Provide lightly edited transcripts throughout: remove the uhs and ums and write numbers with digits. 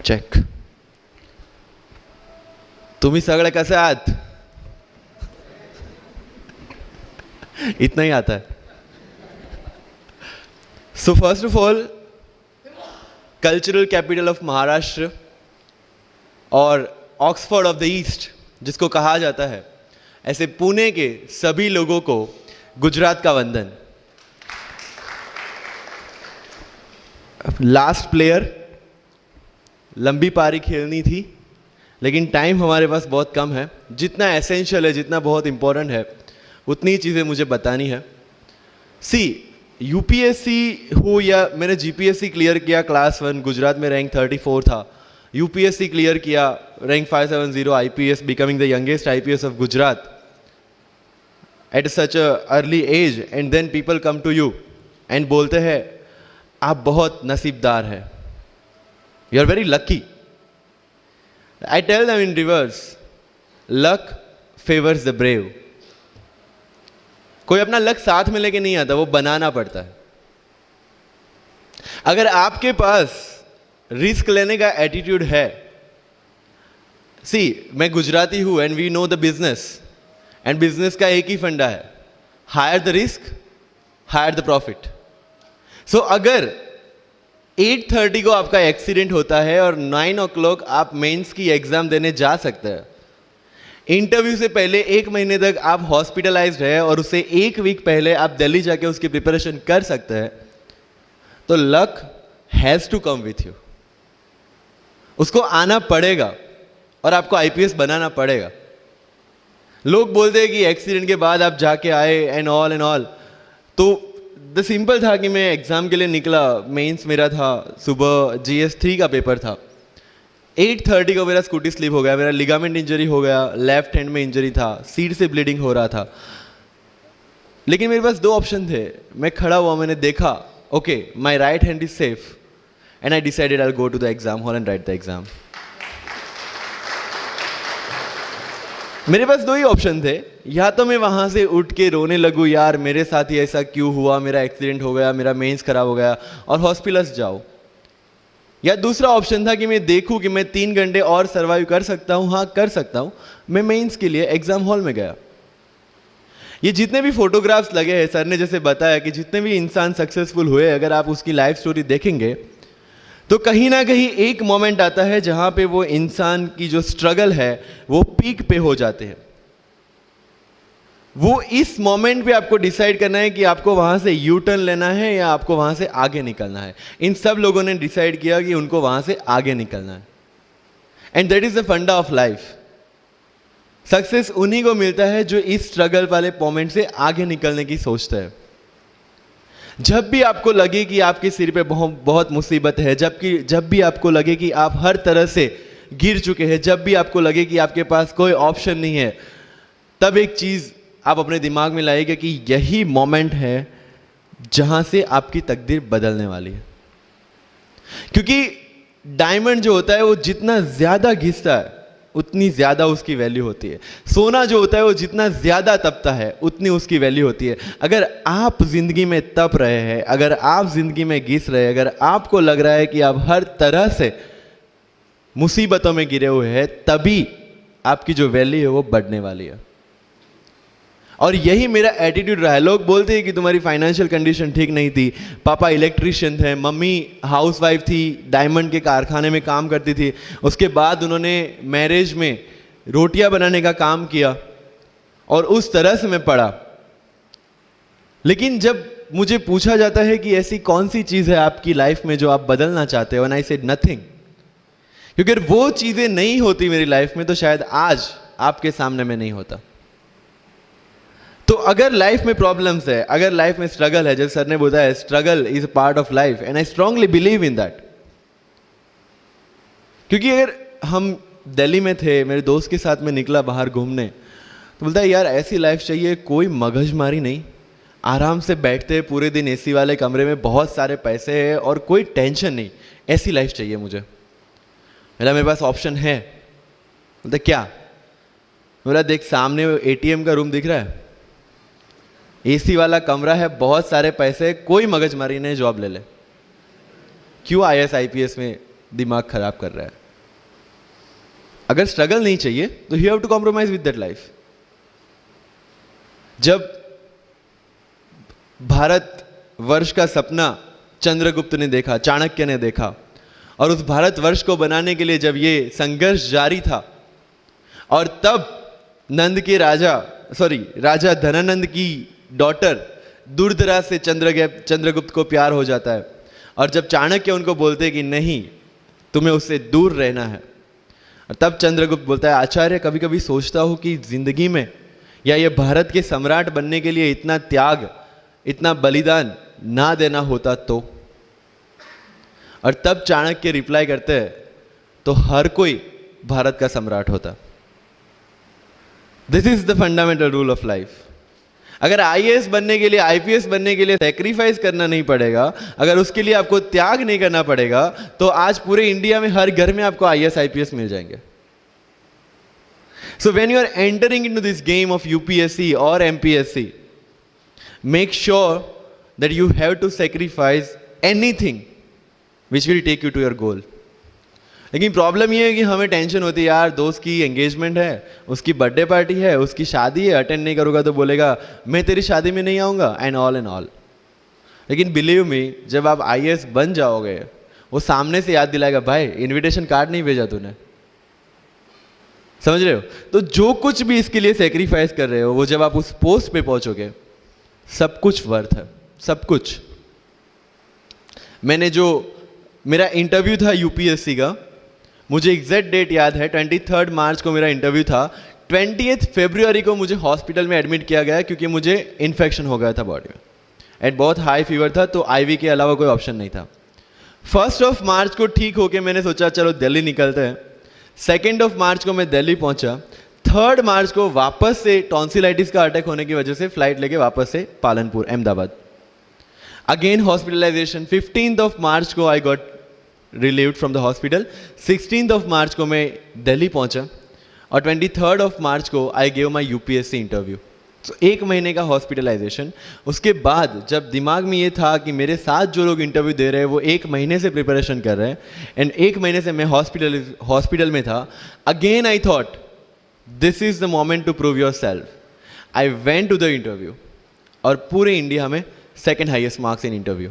Check. तुम्ही सगळे कसे आहात? इतना ही आता है. So first of all, cultural capital of Maharashtra और ऑक्सफोर्ड ऑफ द ईस्ट जिसको कहा जाता है, ऐसे पुणे के सभी लोगों को गुजरात का वंदन. लास्ट प्लेयर, लंबी पारी खेलनी थी लेकिन टाइम हमारे पास बहुत कम है. जितना एसेंशियल है, जितना बहुत इंपॉर्टेंट है, उतनी चीज़ें मुझे बतानी है. सी, यूपीएससी हो या मैंने जीपीएससी क्लियर किया क्लास 1, गुजरात में रैंक 34 था. यूपीएससी क्लियर किया, rank 570, IPS, becoming the youngest IPS of Gujarat at such a early age. And then people come to you and बोलते हैं आप बहुत नसीबदार है, you are very lucky. I tell them in reverse, luck favours the brave. कोई अपना luck साथ में लेके नहीं आता, वो बनाना पड़ता है. अगर आपके पास रिस्क लेने का एटीट्यूड है, सी मैं गुजराती हूं and we know the business, and business का एक ही फंडा है, higher the risk, higher the profit. So अगर 8:30 को आपका एक्सीडेंट होता है और 9 o'clock आप मेंस की एग्जाम देने जा सकते हैं, इंटरव्यू से पहले 1 महीने तक आप हॉस्पिटलाइज्ड है और उससे 1 वीक पहले आप दिल्ली जाके उसकी प्रिपरेशन कर सकते हैं, तो luck has to come with you. उसको आना पड़ेगा और आपको आईपीएस बनाना पड़ेगा. लोग बोलते हैं कि एक्सीडेंट के बाद आप जाके आए एंड ऑल. तो द सिंपल था कि मैं एग्जाम के लिए निकला, मेंस मेरा था, सुबह GS3 का पेपर था. 8:30 को मेरा स्कूटी स्लिप हो गया, मेरा लिगामेंट इंजरी हो गया, लेफ्ट हैंड में इंजरी था, सीट से ब्लीडिंग हो रहा था. लेकिन मेरे पास 2 ऑप्शन थे. मैं खड़ा हुआ, मैंने देखा, okay my right hand is safe, and I decided I will go to the exam hall and write the exam. मेरे पास 2 ही ऑप्शन थे. या तो मैं वहां से उठ के रोने लगूं, यार मेरे साथ ही ऐसा क्यों हुआ, मेरा एक्सीडेंट हो गया, मेरा मेंस खराब हो गया, और हॉस्पिटल जाओ. या दूसरा ऑप्शन था कि मैं देखूं कि मैं 3 घंटे और सर्वाइव कर सकता हूं. हाँ, कर सकता हूं. मैं मेंस के लिए एग्जाम हॉल में गया. ये जितने भी फोटोग्राफ्स लगे हैं, सर ने जैसे बताया कि जितने भी इंसान सक्सेसफुल हुए, अगर आप उसकी लाइफ स्टोरी देखेंगे तो कहीं ना कहीं एक मोमेंट आता है जहां पे वो इंसान की जो स्ट्रगल है वो पीक पे हो जाते हैं. वो इस मोमेंट पे आपको डिसाइड करना है कि आपको वहां से यू टर्न लेना है या आपको वहां से आगे निकलना है. इन सब लोगों ने डिसाइड किया कि उनको वहां से आगे निकलना है. एंड दैट इज द फंडा ऑफ लाइफ. सक्सेस उन्हीं को मिलता है जो इस स्ट्रगल वाले मोमेंट से आगे निकलने की सोचते हैं. जब भी आपको लगे कि आपके सिर पे बहुत मुसीबत है, जब भी आपको लगे कि आप हर तरह से गिर चुके हैं, जब भी आपको लगे कि आपके पास कोई ऑप्शन नहीं है, तब एक चीज आप अपने दिमाग में लाइएगा कि यही मोमेंट है जहां से आपकी तकदीर बदलने वाली है. क्योंकि डायमंड जो होता है वो जितना ज्यादा घिसता है उतनी ज्यादा उसकी वैल्यू होती है. सोना जो होता है वो जितना ज्यादा तपता है उतनी उसकी वैल्यू होती है. अगर आप जिंदगी में तप रहे हैं, अगर आप जिंदगी में घिस रहे हैं, अगर आपको लग रहा है कि आप हर तरह से मुसीबतों में गिरे हुए हैं, तभी आपकी जो वैल्यू है वो बढ़ने वाली है. और यही मेरा एटीट्यूड रहा है. लोग बोलते हैं कि तुम्हारी फाइनेंशियल कंडीशन ठीक नहीं थी, पापा इलेक्ट्रिशियन थे, मम्मी हाउसवाइफ थी, डायमंड के कारखाने में काम करती थी, उसके बाद उन्होंने मैरिज में रोटियां बनाने का काम किया और उस तरह से मैं पढ़ा. लेकिन जब मुझे पूछा जाता है कि ऐसी कौन सी चीज है आपकी लाइफ में जो आप बदलना चाहते हो, एंड आई सेड नथिंग. क्योंकि अगर वो चीजें नहीं होती मेरी लाइफ में तो शायद आज आपके सामने मैं नहीं होता. तो अगर लाइफ में प्रॉब्लम्स है, अगर लाइफ में स्ट्रगल है, जैसे सर ने बताया struggle is a part of life, and I strongly believe in that. क्योंकि अगर हम दिल्ली में थे, मेरे दोस्त के साथ में निकला बाहर घूमने, तो बोलता है यार ऐसी लाइफ चाहिए, कोई मगजमारी नहीं, आराम से बैठते हैं पूरे दिन एसी वाले कमरे में, बहुत सारे पैसे हैं और कोई टेंशन नहीं, ऐसी लाइफ चाहिए मुझे. मेरे पास ऑप्शन है. बोलता क्या? बोला देख सामने एटीएम का रूम दिख रहा है, एसी वाला कमरा है, बहुत सारे पैसे, कोई मगजमारी नहीं, जॉब ले ले. क्यों IAS IPS में दिमाग खराब कर रहा है। अगर स्ट्रगल नहीं चाहिए तो you have to compromise with that life. जब भारत वर्ष का सपना चंद्रगुप्त ने देखा, चाणक्य ने देखा, और उस भारतवर्ष को बनाने के लिए जब ये संघर्ष जारी था, और तब राजा धनानंद की डॉटर दूरदराज से चंद्रगुप्त को प्यार हो जाता है, और जब चाणक्य उनको बोलते कि नहीं, तुम्हें उससे दूर रहना है, और तब चंद्रगुप्त बोलता है, आचार्य कभी कभी सोचता हूं कि जिंदगी में या ये भारत के सम्राट बनने के लिए इतना त्याग, इतना बलिदान ना देना होता तो। और तब चाणक्य रिप्लाई करते हैं, तो हर कोई भारत का सम्राट होता। This is the fundamental rule of life. अगर आईएएस बनने के लिए, आईपीएस बनने के लिए सैक्रिफाइस करना नहीं पड़ेगा, अगर उसके लिए आपको त्याग नहीं करना पड़ेगा, तो आज पूरे इंडिया में हर घर में आपको आईएएस आईपीएस मिल जाएंगे। So when you are entering into this game of UPSC और MPSC, make sure that you have to sacrifice anything which will take you to your goal. लेकिन प्रॉब्लम ये है कि हमें टेंशन होती है, यार दोस्त की एंगेजमेंट है, उसकी बर्थडे पार्टी है, उसकी शादी है, अटेंड नहीं करूंगा तो बोलेगा मैं तेरी शादी में नहीं आऊंगा, एंड ऑल। लेकिन बिलीव मी, जब आप आईएएस बन जाओगे, वो सामने से याद दिलाएगा, भाई इनविटेशन कार्ड नहीं भेजा तूने। समझ रहे हो? तो जो कुछ भी इसके लिए सेक्रीफाइस कर रहे हो, वो जब आप उस पोस्ट पे पहुंचोगे, सब कुछ वर्थ है, सब कुछ। मेरा इंटरव्यू था यूपीएससी का, मुझे एग्जैक्ट डेट याद है, 23 मार्च को मेरा इंटरव्यू था। 20 फरवरी को मुझे हॉस्पिटल में एडमिट किया गया क्योंकि मुझे इन्फेक्शन हो गया था बॉडी में, एंड बहुत हाई फीवर था, तो आईवी के अलावा कोई ऑप्शन नहीं था। 1 मार्च को ठीक होके मैंने सोचा चलो दिल्ली निकलते हैं। 2 मार्च को मैं दिल्ली पहुंचा। 3 मार्च को वापस से टॉन्सिलाइटिस का अटैक होने की वजह से फ्लाइट लेके वापस से पालनपुर, अहमदाबाद, अगेन हॉस्पिटलाइजेशन। 15 मार्च को I got relieved from the hospital. 16 मार्च को मैं दिल्ली पहुंचा, और 23 मार्च को I gave my UPSC interview. तो 1 महीने का हॉस्पिटलाइजेशन। उसके बाद जब दिमाग में ये था कि मेरे साथ जो लोग इंटरव्यू दे रहे हैं वो 1 महीने से प्रिपरेशन कर रहे हैं, एंड 1 महीने से मैं हॉस्पिटल में था, again I thought this is the moment to prove yourself. I went to the interview, और पूरे इंडिया में 2nd highest marks in interview.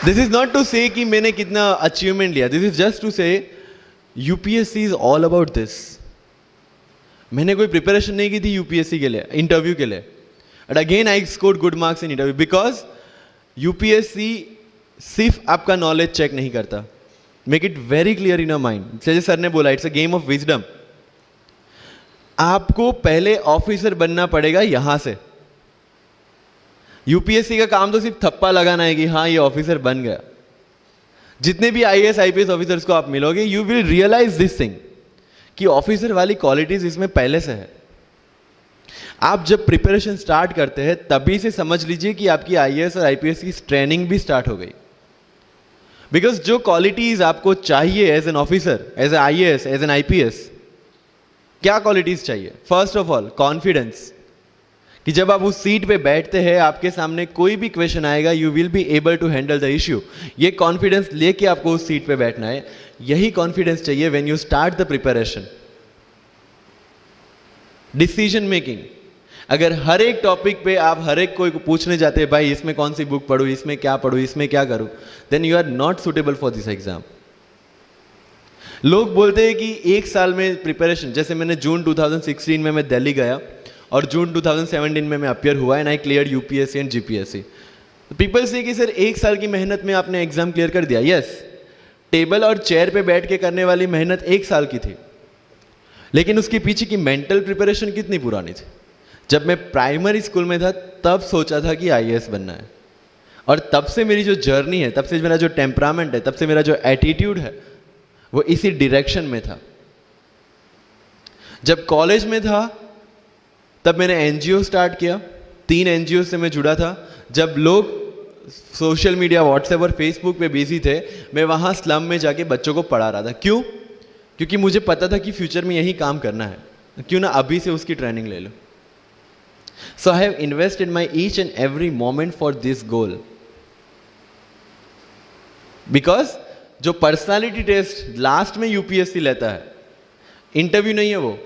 This is not to say कि मैंने कितना अचीवमेंट लिया, this is just to say UPSC is all about this. मैंने कोई preparation नहीं की थी यूपीएससी के लिए, इंटरव्यू के लिए, but again I scored good marks in interview, because UPSC सिर्फ आपका नॉलेज चेक नहीं करता। Make it very clear in your mind. जैसे सर ने बोला, it's a game of wisdom. आपको पहले ऑफिसर बनना पड़ेगा यहां से। यूपीएससी का काम तो सिर्फ थप्पा लगाना है कि हाँ ये ऑफिसर बन गया। जितने भी आईएएस आईपीएस ऑफिसर्स को आप मिलोगे, you will realise this thing कि ऑफिसर वाली क्वालिटीज इसमें पहले से है। आप जब प्रिपरेशन स्टार्ट करते हैं तभी से समझ लीजिए कि आपकी आईएएस और आईपीएस की ट्रेनिंग भी स्टार्ट हो गई। बिकॉज जो क्वालिटीज आपको चाहिए as an officer, as an IAS, as an IPS, क्या क्वालिटीज चाहिए? फर्स्ट ऑफ ऑल कॉन्फिडेंस, कि जब आप उस सीट पे बैठते हैं, आपके सामने कोई भी क्वेश्चन आएगा, you will be able to handle the issue. ये कॉन्फिडेंस लेके आपको उस सीट पे बैठना है। यही कॉन्फिडेंस चाहिए when you start the preparation. Decision making, अगर हर एक टॉपिक पे आप हर एक कोई को पूछने जाते हैं, भाई इसमें कौन सी बुक पढूं, इसमें क्या पढूं, इसमें क्या करूं, then you are not suitable for this exam. लोग बोलते हैं कि 1 साल में प्रिपरेशन, जैसे मैंने जून 2016 में मैं दिल्ली गया, और जून 2017 में मैं अपियर हुआ, and I clear UPSC and GPSC. People से कि सर 1 साल की मेहनत में आपने एग्जाम क्लियर कर दिया। यस, टेबल और चेयर पे बैठ के करने वाली मेहनत 1 साल की थी, लेकिन उसके पीछे की मेंटल प्रिपरेशन कितनी पुरानी थी। जब मैं प्राइमरी स्कूल में था तब सोचा था कि आईएएस बनना है, और तब से मेरी जो जर्नी है, तब से मेरा जो टेम्परामेंट है, तब से मेरा जो एटीट्यूड है, वो इसी डायरेक्शन में था। जब कॉलेज में था तब मैंने एनजीओ स्टार्ट किया, 3 एनजीओ से मैं जुड़ा था। जब लोग सोशल मीडिया, व्हाट्सएप और फेसबुक पे बिजी थे, मैं वहां स्लम में जाके बच्चों को पढ़ा रहा था। क्यों? क्योंकि मुझे पता था कि फ्यूचर में यही काम करना है, क्यों ना अभी से उसकी ट्रेनिंग ले लो। So I have invested my each and every moment for this goal. Because जो पर्सनालिटी टेस्ट लास्ट में यूपीएससी लेता है, इंटरव्यू नहीं है वो,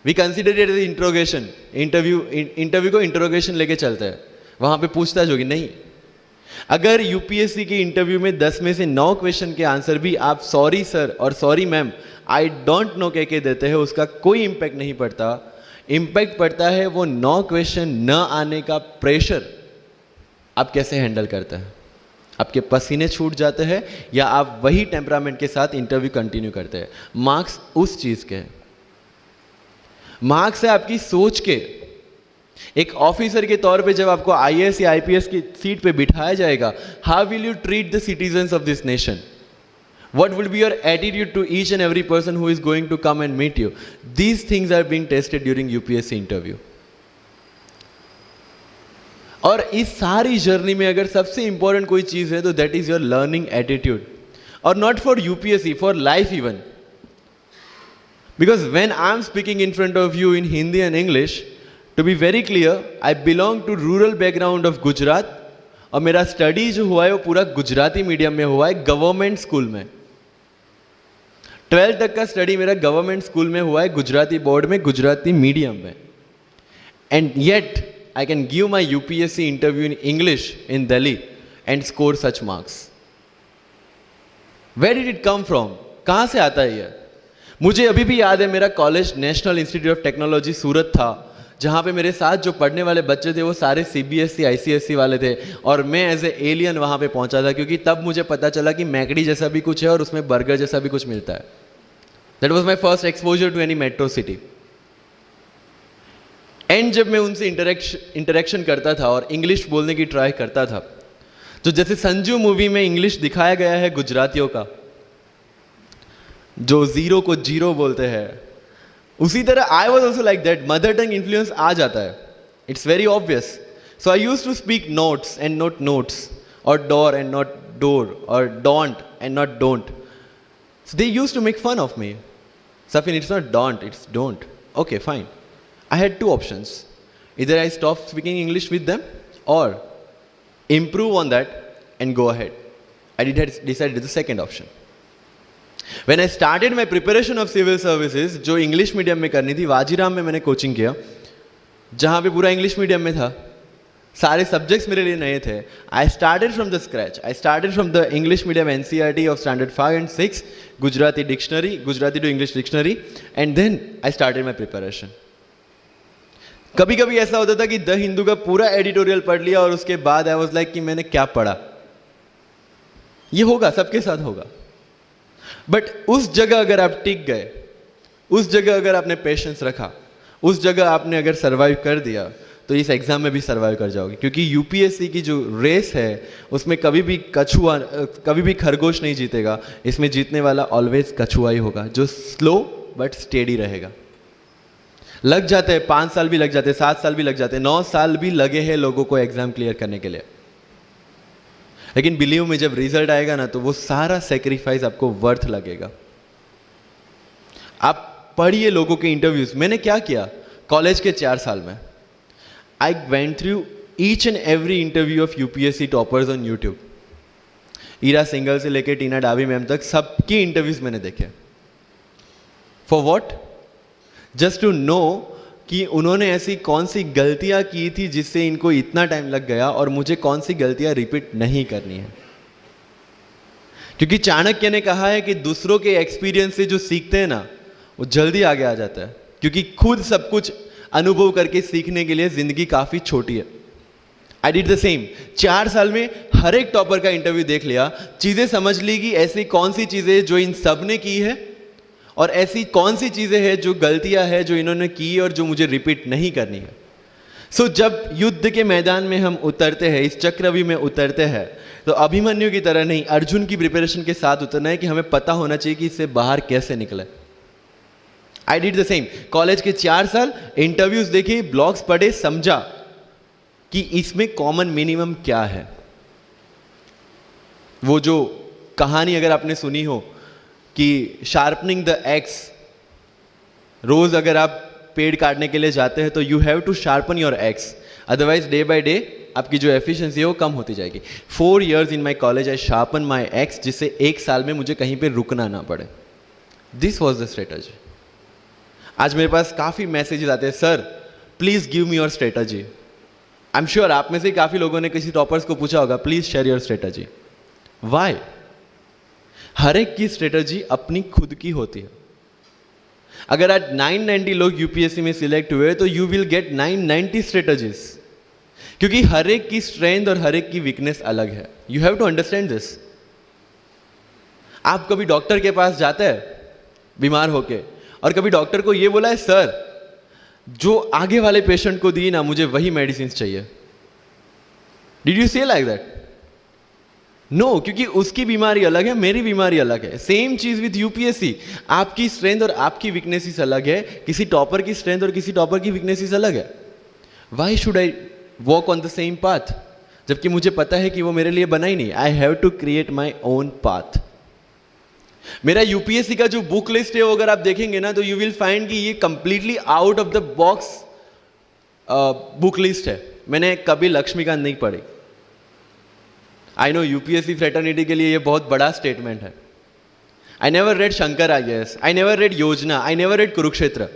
we consider it as interrogation. Interview को इंट्रोगेशन लेके चलता है, वहां पे पूछताछ होगी नहीं। अगर यूपीएससी के इंटरव्यू में 10 में से 9 क्वेश्चन के आंसर भी आप सॉरी सर और sorry ma'am I don't know कह के देते हैं, उसका कोई इंपैक्ट नहीं पड़ता। इंपैक्ट पड़ता है वो 9 क्वेश्चन न आने का प्रेशर आप कैसे हैंडल करते हैं। आपके पसीने छूट जाते हैं या आप वही टेम्परामेंट के साथ इंटरव्यू कंटिन्यू करते हैं। मार्क्स उस चीज के हैं, मार्क्स है आपकी सोच के। एक ऑफिसर के तौर पे जब आपको आईएएस या आईपीएस की सीट पे बिठाया जाएगा, how will you treat the citizens of this nation? What will be your attitude to each and every person who is going to come and meet you? These things are being tested during UPSC interview. और इस सारी journey में अगर सबसे important कोई चीज है तो that is your learning attitude, और not for UPSC, for life even. Because when I am speaking in front of you in Hindi and English, to be very clear, I belong to rural background of Gujarat, और मेरा study जो हुआ है वो पूरा Gujarati medium में हुआ है, गवर्नमेंट स्कूल में। 12th तक का स्टडी मेरा गवर्नमेंट स्कूल में हुआ है, गुजराती बोर्ड में, गुजराती मीडियम में। And yet I can give my UPSC interview in English in Delhi and score such marks. Where did it come from? कहां से आता है ये? मुझे अभी भी याद है, मेरा college National Institute of Technology Surat था, जहां पे मेरे साथ जो पढ़ने वाले बच्चे थे वो सारे सीबीएसई आईसीएसई वाले थे, और मैं एज ए एलियन वहां पे पहुंचा था, क्योंकि तब मुझे पता चला कि मैकडी जैसा भी कुछ है और उसमें बर्गर जैसा भी कुछ मिलता है। That was my first exposure to any metro city. And जब मैं उनसे इंटरेक्शन करता था और इंग्लिश बोलने की ट्राई करता था, तो जैसे संजू मूवी में इंग्लिश दिखाया गया है गुजरातियों का, जो जीरो को जीरो बोलते हैं, उसी तरह I was also like that. Mother tongue influence आ जाता है, it's very obvious. So I use to speak notes and not notes, और डोर एंड नॉट डोर, और don't and not don't. So they used to make fun of me. Safin, it's not don't, it's don't. Okay, fine. I had 2 options. Either I stop speaking English with them or improve on that and go ahead. I decided the second option. When I started my preparation of civil services, जो English medium में करनी थी, वाजीराम में मैंने coaching किया, जहाँ पे पूरा इंग्लिश मीडियम में था, सारे सब्जेक्ट्स मेरे लिए नए थे। I started from the scratch. I started from the English medium NCERT of standard 5 and 6, Gujarati dictionary, Gujarati to English dictionary, and then I started my preparation. कभी कभी ऐसा होता था कि द हिंदू का पूरा एडिटोरियल पढ़ लिया और उसके बाद आई वाज लाइक कि मैंने क्या पढ़ा। ये होगा, सबके साथ होगा। बट उस जगह अगर आप टिक गए, उस जगह अगर आपने पेशेंस रखा, उस जगह आपने अगर सर्वाइव कर दिया, तो इस एग्जाम में भी सर्वाइव कर जाओगे। क्योंकि यूपीएससी की जो रेस है उसमें कभी भी कछुआ, कभी भी खरगोश नहीं जीतेगा। इसमें जीतने वाला ऑलवेज कछुआ ही होगा, जो स्लो बट स्टेडी रहेगा। लग जाते हैं 5 साल भी लग जाते हैं, 7 साल भी लग जाते हैं, 9 साल भी लगे हैं लोगों को एग्जाम क्लियर करने के लिए। लेकिन बिलीव में जब रिजल्ट आएगा ना, तो वो सारा सेक्रीफाइस आपको वर्थ लगेगा। आप पढ़िए लोगों के इंटरव्यूज। मैंने क्या किया कॉलेज के 4 साल में, I went through each and every interview of UPSC toppers on YouTube. Ira Singhal से लेके टीना डाबी मैम तक सबकी इंटरव्यूज मैंने देखे। For what? Just to know कि उन्होंने ऐसी कौन सी गलतियां की थी जिससे इनको इतना टाइम लग गया, और मुझे कौन सी गलतियां रिपीट नहीं करनी है। क्योंकि चाणक्य ने कहा है कि दूसरों के एक्सपीरियंस से जो सीखते हैं ना, वो जल्दी आगे आ जाता है। क्योंकि खुद सब कुछ अनुभव करके सीखने के लिए जिंदगी काफी छोटी है। I did the same. 4 साल में हर एक टॉपर का इंटरव्यू देख लिया, चीजें समझ ली कि ऐसी कौन सी चीजें जो इन सब ने की है, और ऐसी कौन सी चीजें हैं जो गलतियां हैं जो इन्होंने की और जो मुझे रिपीट नहीं करनी है। सो जब युद्ध के मैदान में हम उतरते हैं, इस चक्रव्यूह में उतरते हैं, तो अभिमन्यु की तरह नहीं, अर्जुन की प्रिपरेशन के साथ उतरना है कि हमें पता होना चाहिए कि इससे बाहर कैसे निकले। I did the same. College के 4 साल इंटरव्यूज देखे, ब्लॉग्स पढ़े, समझा कि इसमें कॉमन मिनिमम क्या है। वो जो कहानी अगर आपने सुनी हो कि शार्पनिंग द एक्स, रोज अगर आप पेड़ काटने के लिए जाते हैं तो you have to sharpen your axe, otherwise day by day आपकी जो एफिशिएंसी है वो कम होती जाएगी। 4 years in my college I sharpen my x, जिससे 1 साल में मुझे कहीं पे रुकना ना पड़े। This was the strategy. आज मेरे पास काफ़ी मैसेजेस आते हैं, sir please give me your strategy. I am sure आप में से काफ़ी लोगों ने किसी टॉपर्स को पूछा होगा, please share your strategy. Why? हर एक की स्ट्रेटजी अपनी खुद की होती है। अगर आज 990 लोग यूपीएससी में सिलेक्ट हुए तो यू विल गेट 990 स्ट्रेटजीज, क्योंकि हर एक की स्ट्रेंथ और हर एक की वीकनेस अलग है। You have to understand this. आप कभी डॉक्टर के पास जाते हैं बीमार होके, और कभी डॉक्टर को यह बोला है, सर जो आगे वाले पेशेंट को दी ना, मुझे वही मेडिसिन चाहिए। डिड यू से लाइक दैट? नो, क्योंकि उसकी बीमारी अलग है, मेरी बीमारी अलग है। सेम चीज विथ यूपीएससी, आपकी स्ट्रेंथ और आपकी वीकनेसेस अलग है, किसी टॉपर की स्ट्रेंथ और किसी टॉपर की वीकनेसेस अलग है। Why should I walk on the same path, जबकि मुझे पता है कि वो मेरे लिए बना ही नहीं। I have to create my own path. मेरा यूपीएससी का जो बुक लिस्ट है वो अगर आप देखेंगे ना, तो यू विल फाइंड कि ये completely out of the box book list है। मैंने कभी लक्ष्मीकांत नहीं पढ़ी। आई नो यूपीएससी फ्रेटर्निटी के लिए ये बहुत बड़ा स्टेटमेंट है। I never read Shankar IAS, I never read Yojana, I never read Kurukshetra.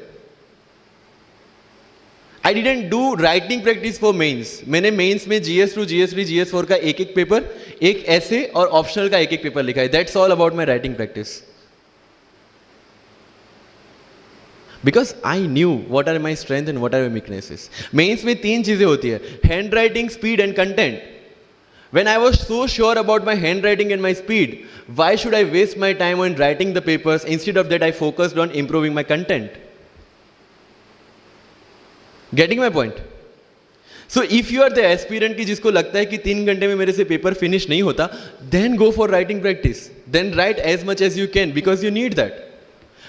I didn't do writing practice for mains. मैंने मेंस में GS2, GS3, GS4 का एक एक पेपर, एक ऐसे और ऑप्शनल का एक एक पेपर लिखा है। That's all about my writing practice, because I knew what are my strength and what are my weaknesses. Mains में 3 चीजें होती है, handwriting, speed and content. When I was so sure about my handwriting and my speed, why should I waste my time on writing the papers? Instead of that, I focused on improving my content. Getting my point? So if you are the aspirant की जिसको लगता है कि 3 घंटे में मेरे से paper finish नहीं होता, then go for writing practice. Then write as much as you can because you need that.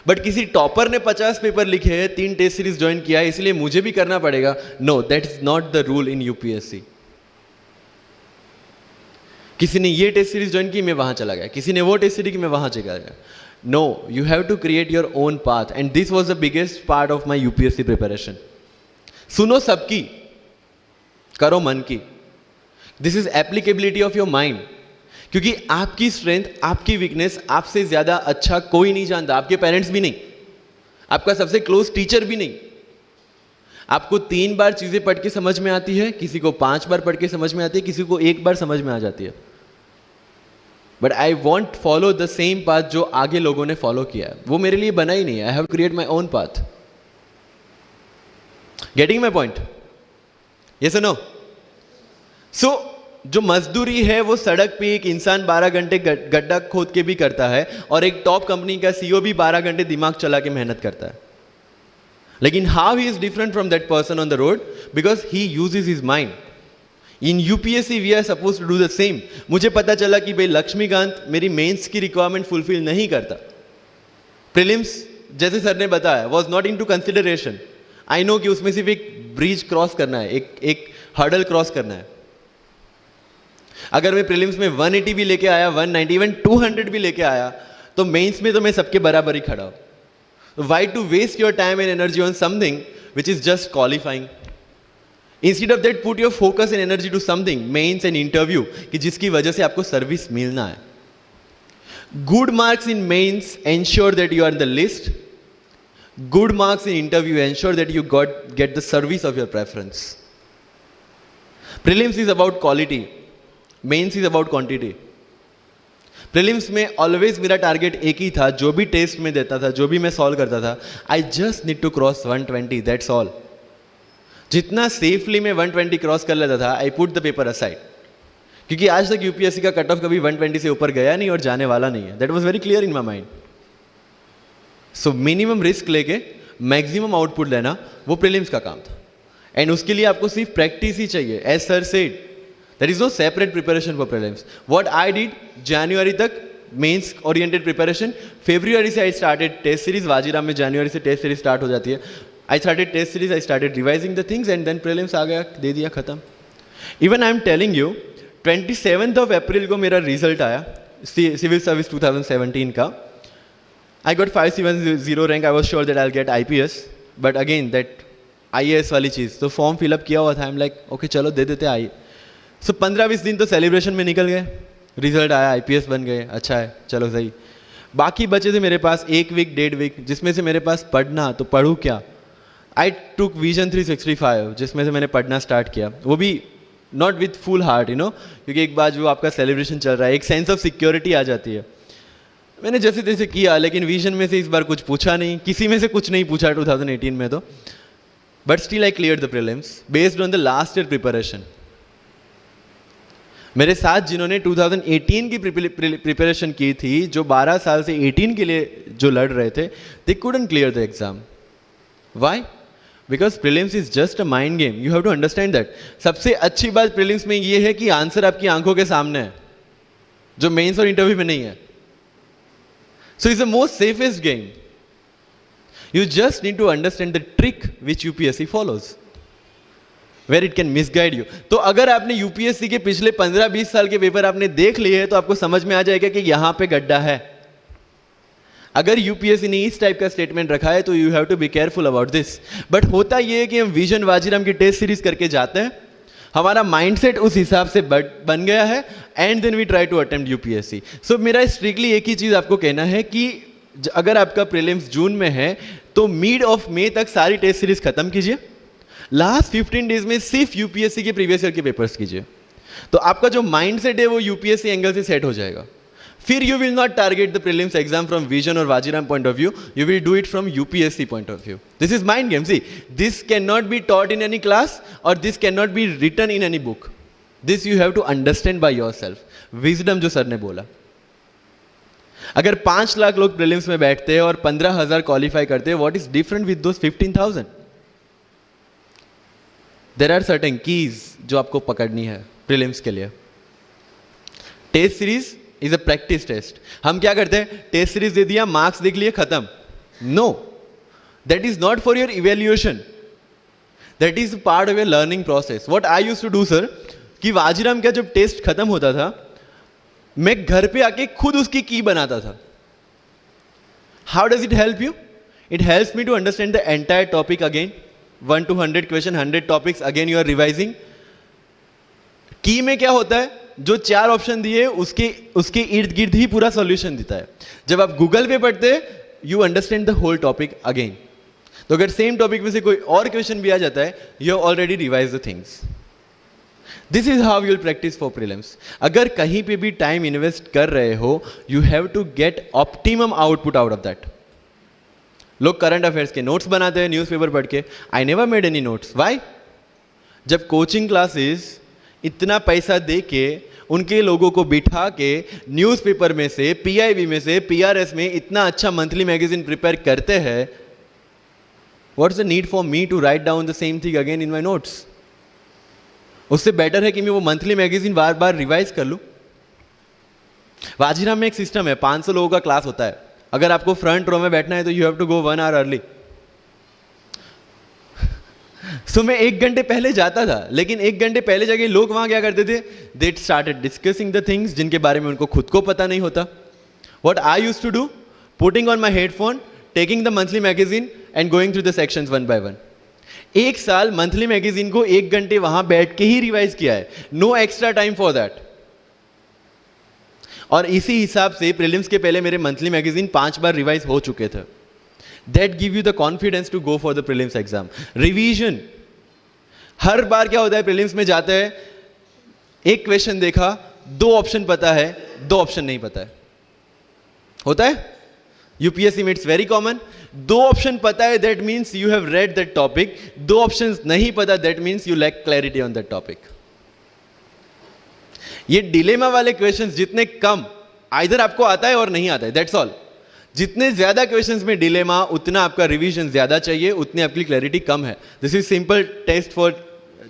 But किसी टॉपर ने 50 पेपर लिखे हैं, 3 टेस्ट सीरीज ज्वाइन किया है, इसलिए मुझे भी करना पड़ेगा। No, that is not the rule in UPSC. किसी ने ये टेस्ट सीरीज ज्वाइन की, मैं वहां चला गया, किसी ने वो टेस्ट सीरीज की, मैं वहां चला गया। No, you have to create your own path and this was the biggest part of my UPSC preparation. सुनो सबकी, करो मन की। This is applicability of your mind, क्योंकि आपकी स्ट्रेंथ, आपकी वीकनेस आपसे ज्यादा अच्छा कोई नहीं जानता। आपके पेरेंट्स भी नहीं, आपका सबसे क्लोज टीचर भी नहीं। आपको 3 बार चीजें पढ़ के समझ में आती है, किसी को 5 बार पढ़ के समझ में आती है, किसी को 1 बार समझ में आ जाती है। But I want follow the same path जो आगे लोगों ने फॉलो किया है, वो मेरे लिए बना ही नहीं है। I have create my own path. Getting my point? Yes और नो? सो जो मजदूरी है वो सड़क पे एक इंसान 12 घंटे गड्ढा खोद के भी करता है, और एक टॉप कंपनी का CEO भी 12 घंटे दिमाग चला के मेहनत करता है। लेकिन how he is different from that person on the road? Because he uses his mind. In UPSC we are suppose to do the same. मुझे पता चला कि भाई लक्ष्मीकांत मेरी मेंस की रिक्वायरमेंट फुलफिल नहीं करता, प्रीलिम्स जैसे सर ने बताया was not into consideration. I know कि उसमें सिर्फ एक ब्रिज क्रॉस करना है, एक हर्डल क्रॉस करना है। अगर मैं प्रीलिम्स में 180 भी लेके आया, 190, इवन 200 भी लेके आया, तो मेंस में तो मैं सबके बराबर ही खड़ा हूं। Why to waste your time and energy on something which is just qualifying? Instead of that, put your focus and energy to something, mains and interview, कि जिसकी वजह से आपको सर्विस मिलना है। Good marks in mains ensure that you are in the list. Good marks in interview ensure that you get the service of your preference. Prelims is about quality. Mains is about quantity. Prelims में always मेरा target एक ही था, जो भी test में देता था, जो भी मैं सॉल्व करता था, I just need to cross 120, that's all. जितना सेफली मैं 120 क्रॉस कर लेता था, I put the paper aside, क्योंकि आज तक यूपीएससी का कट ऑफ कभी 120 से ऊपर गया नहीं और जाने वाला नहीं है। That was very clear in my mind. So minimum risk लेके मैक्सिमम आउटपुट लेना, वो प्रीलिम्स का काम था। एंड उसके लिए आपको सिर्फ प्रैक्टिस ही चाहिए। As sir said, there is no separate preparation for prelims. What I did, January तक mains oriented preparation, February से I started test series। Vajiram में January से test series start हो जाती है। I started test series, I started revising the things and then prelims आ गया, दे दिया, खत्म। Even I am telling you, 27th of April को मेरा रिजल्ट आया सिविल सर्विस 2017 का। I got 570 rank. I was sure that I'll get IPS, but again that IAS वाली चीज़, तो form fill up किया हुआ था। आई एम लाइक ओके चलो दे देते आई। सो 15-20 दिन तो सेलिब्रेशन में निकल गए, रिजल्ट आया, आईपीएस बन गए, अच्छा है, चलो सही। बाकी बचे थे मेरे पास 1 वीक 1.5 वीक, जिसमें से मेरे पास पढ़ना, तो पढ़ूँ क्या। आई टुक विजन 365, जिसमें से मैंने पढ़ना स्टार्ट किया, वो भी नॉट विथ फुल हार्ट क्योंकि एक बार जो आपका सेलिब्रेशन चल रहा है, एक सेंस ऑफ सिक्योरिटी आ जाती है। मैंने जैसे तैसे किया, लेकिन विजन में से इस बार कुछ पूछा नहीं, किसी में से कुछ नहीं पूछा 2018 में तो, but still I clear the prelims based on the last year preparation. मेरे साथ जिन्होंने 2018 की प्रिपरेशन की थी, जो 12 साल से 18 के लिए जो लड़ रहे थे, they couldn't clear the exam. Why? Because prelims is just a mind game, you have to understand that. सबसे अच्छी बात प्रीलिम्स में ये है कि आंसर आपकी आंखों के सामने है, जो मेंस और इंटरव्यू में नहीं है। So it's the most safest game. You just need to understand the trick which UPSC follows, where it can misguide you. तो अगर आपने यूपीएससी के पिछले 15-20 साल के पेपर आपने देख लिए हैं, तो आपको समझ में आ जाएगा कि यहां पे गड्ढा है। अगर यूपीएससी ने इस टाइप का स्टेटमेंट रखा है, तो you have to be careful about this. But होता यह है कि हम विजन वाजीराम की टेस्ट सीरीज करके जाते हैं, हमारा माइंडसेट उस हिसाब से बन गया है, and then we try to attempt UPSC. So मेरा स्ट्रिक्टली एक ही चीज आपको कहना है कि अगर आपका प्रीलिम्स जून में है, तो मिड ऑफ मई तक सारी टेस्ट सीरीज खत्म कीजिए। लास्ट 15 डेज में सिर्फ यूपीएससी के प्रीवियस ईयर के पेपर्स कीजिए, तो आपका जो माइंडसेट है वो यूपीएससी एंगल से सेट हो जाएगा। फिर you will not target the prelims exam from Vision और Vajiram point of view, you will do it from UPSC point of view. This is mind game. See, this can not be taught in any class और this can not be written in any book. This you have to understand by yourself. Wisdom जो sir ने बोला, अगर 5 लाख लोग prelims में बैठते हैं और 15,000 क्वालिफाई करते हैं, what is different with those 15,000? There are certain keys जो आपको पकड़नी है प्रीलिम्स के लिए। Test series is a practice test. हम क्या करते हैं, टेस्ट सीरीज दे दिया, मार्क्स देख लिए, खत्म। No, that is not for your evaluation, that is part of your learning process. What I used to do sir, कि वाजीराम का जब टेस्ट खत्म होता था, मैं घर पे आके खुद उसकी की बनाता था। How does it help you? It helps me to understand the entire topic again. 1 to 100 question, 100 topics, again you are revising. Key में क्या होता है, जो 4 ऑप्शन दिए उसके इर्द गिर्द ही पूरा सॉल्यूशन देता है। जब आप गूगल पे पढ़ते हैं, you understand the whole topic again. तो अगर सेम टॉपिक में से कोई और क्वेश्चन भी आ जाता है, you have already revise the things. This is how you will practice for prelims. अगर कहीं पे भी टाइम इन्वेस्ट कर रहे हो, you have to get optimum output out of that. लोग करंट अफेयर्स के नोट्स बनाते हैं न्यूज़पेपर पढ़ के। I never made any notes. Why? जब कोचिंग क्लासेस इतना पैसा दे के उनके लोगों को बिठा के न्यूज़पेपर में से, पीआईबी में से, पीआरएस में इतना अच्छा मंथली मैगजीन प्रिपेयर करते हैं, what's the need for me to write down the same thing again in my notes? उससे बेटर है कि मैं वो मंथली मैगजीन बार बार रिवाइज कर लूं। वाजीराम में एक सिस्टम है, 500 लोगों का क्लास होता है। अगर आपको फ्रंट रो में बैठना है, तो you have to go 1 hour early. So मैं 1 घंटे पहले जाता था, लेकिन 1 घंटे पहले जाके लोग वहां क्या करते थे, they started discussing the things जिनके बारे में उनको खुद को पता नहीं होता। What I used to do, putting on my headphone, taking the monthly magazine and going through the sections 1 by 1। 1 साल मंथली मैगजीन को 1 घंटे वहां बैठ के ही रिवाइज किया है, no extra time for that. और इसी हिसाब से प्रीलिम्स के पहले मेरे मंथली मैगजीन 5 बार रिवाइज हो चुके थे। That give you the confidence to go for the prelims exam. Revision, हर बार क्या होता है, प्रीलिम्स में जाते हैं, एक क्वेश्चन देखा, 2 ऑप्शन पता है, 2 ऑप्शन नहीं पता है, होता है यूपीएससी में, इट्स वेरी कॉमन। 2 ऑप्शन पता है, that means you have read that topic. 2 option नहीं पता, that means you lack clarity on that topic. ये डिलेमा वाले क्वेश्चंस जितने कम, आइदर आपको आता है और नहीं आता है, दैट्स ऑल। जितने ज्यादा क्वेश्चंस में डिलेमा, उतना आपका रिवीजन ज्यादा चाहिए, उतनी आपकी क्लैरिटी कम है। This is simple test for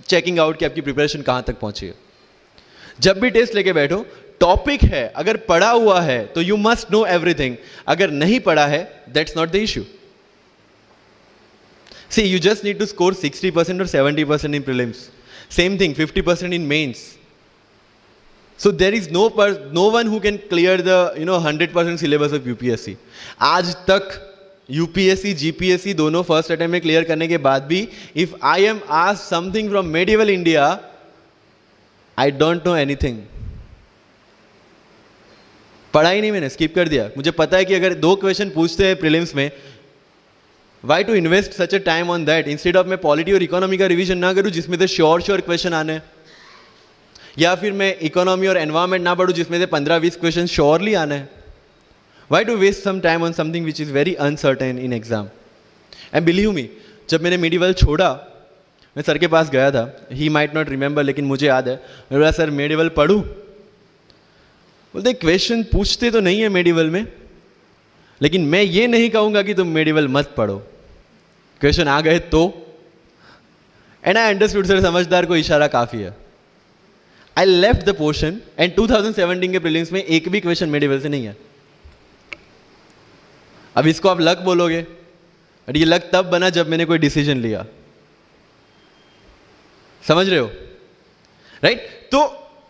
checking out कि आपकी प्रिपरेशन कहां तक पहुंची है। जब भी टेस्ट लेके बैठो, टॉपिक है, अगर पढ़ा हुआ है तो यू मस्ट नो एवरीथिंग, अगर नहीं पढ़ा है, that's not the issue. See, you just need to score 60% और 70% in prelims, same thing 50% in mains. So there is no one who can clear the 100% syllabus of UPSC. आज तक UPSC, GPSC दोनों first attempt में clear करने के बाद भी, if I am asked something from medieval India, I don't know anything, पढ़ा ही नहीं, मैंने स्किप कर दिया। मुझे पता है कि अगर 2 क्वेश्चन पूछते हैं प्रीलिम्स में, why to invest such a time on that, instead of मैं पॉलिटी और इकोनॉमी का रिवीजन ना करूं जिसमें से श्योर क्वेश्चन आने, या फिर मैं इकोनॉमी और एनवायरमेंट ना पढ़ूं जिसमें से 15-20 क्वेश्चन श्योरली आने हैं। Why to waste some time on something which is very uncertain in exam. And believe me, जब मैंने मेडिवल छोड़ा, मैं सर के पास गया था, ही माइट नॉट रिमेंबर, लेकिन मुझे याद है, मैं बोला सर मेडिवल पढ़ूं? बोलते क्वेश्चन पूछते तो नहीं है मेडिवल में, लेकिन मैं ये नहीं कहूंगा कि तुम मेडिवल मत पढ़ो, क्वेश्चन आ गए तो। एंड आई अंडरस्टूड, सर समझदार को इशारा काफी है। I left the portion and 2017 के प्रीलिम्स में एक भी क्वेश्चन मेडिवल से नहीं है। अब इसको आप लक बोलोगे, बट ये लक तब बना जब मैंने कोई डिसीजन लिया। समझ रहे हो, राइट? तो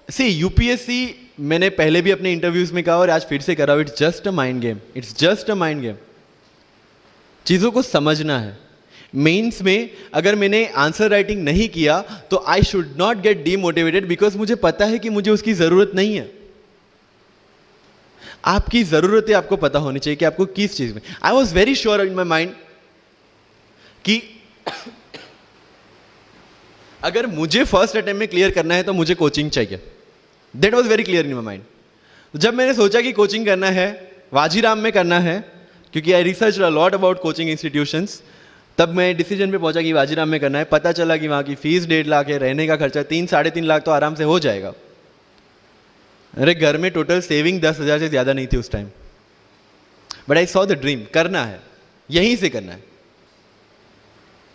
सी यूपीएससी, मैंने पहले भी अपने इंटरव्यूज में कहा और आज फिर से कर रहा हूं, it's just a mind game, it's just a mind game. चीजों को समझना है। मेंस में अगर मैंने आंसर राइटिंग नहीं किया तो I should not gate demotivated, because मुझे पता है कि मुझे उसकी जरूरत नहीं है। आपकी जरूरतें आपको पता होनी चाहिए कि आपको किस चीज में। I was very sure in my mind कि अगर मुझे फर्स्ट अटेम्प्ट में क्लियर करना है तो मुझे कोचिंग चाहिए। That was very clear in my mind. जब मैंने सोचा कि कोचिंग करना है, वाजीराम में करना है, क्योंकि I research a lot about coaching institutions, तब मैं डिसीजन पे पहुंचा कि वाजीराम में करना है। पता चला कि वहाँ की फीस 1.5 लाख है, रहने का खर्चा 3-3.5 लाख तो आराम से हो जाएगा। अरे घर में टोटल सेविंग 10,000 से ज़्यादा नहीं थी उस time. But I saw the dream, करना है, यहीं से करना है।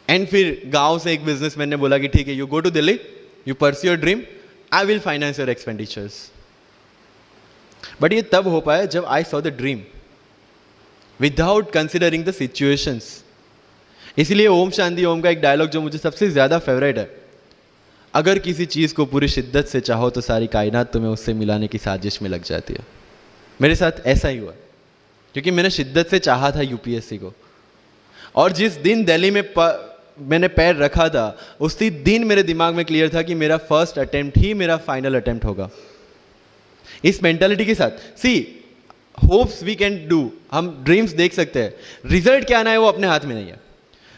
एंड फिर गांव से एक बिजनेसमैन ने बोला कि ठीक है, you go to Delhi, you pursue your dream, I will finance your expenditures. But ये तब हो पाया जब I saw the dream without considering the situations. इसलिए ओम शांति ओम का एक डायलॉग जो मुझे सबसे ज्यादा फेवरेट है, अगर किसी चीज को पूरी शिद्दत से चाहो तो सारी कायनात तुम्हें उससे मिलाने की साजिश में लग जाती है। मेरे साथ ऐसा ही हुआ, क्योंकि मैंने शिद्दत से चाहा था यूपीएससी को। और जिस दिन दिल्ली में मैंने पैर रखा था, उसी दिन मेरे दिमाग में क्लियर था कि मेरा फर्स्ट अटेम्प्ट ही मेरा फाइनल अटेम्प्ट होगा। इस मेंटालिटी के साथ, सी होप्स वी कैन डू, हम ड्रीम्स देख सकते हैं, रिजल्ट क्या आना है वो अपने हाथ में नहीं है।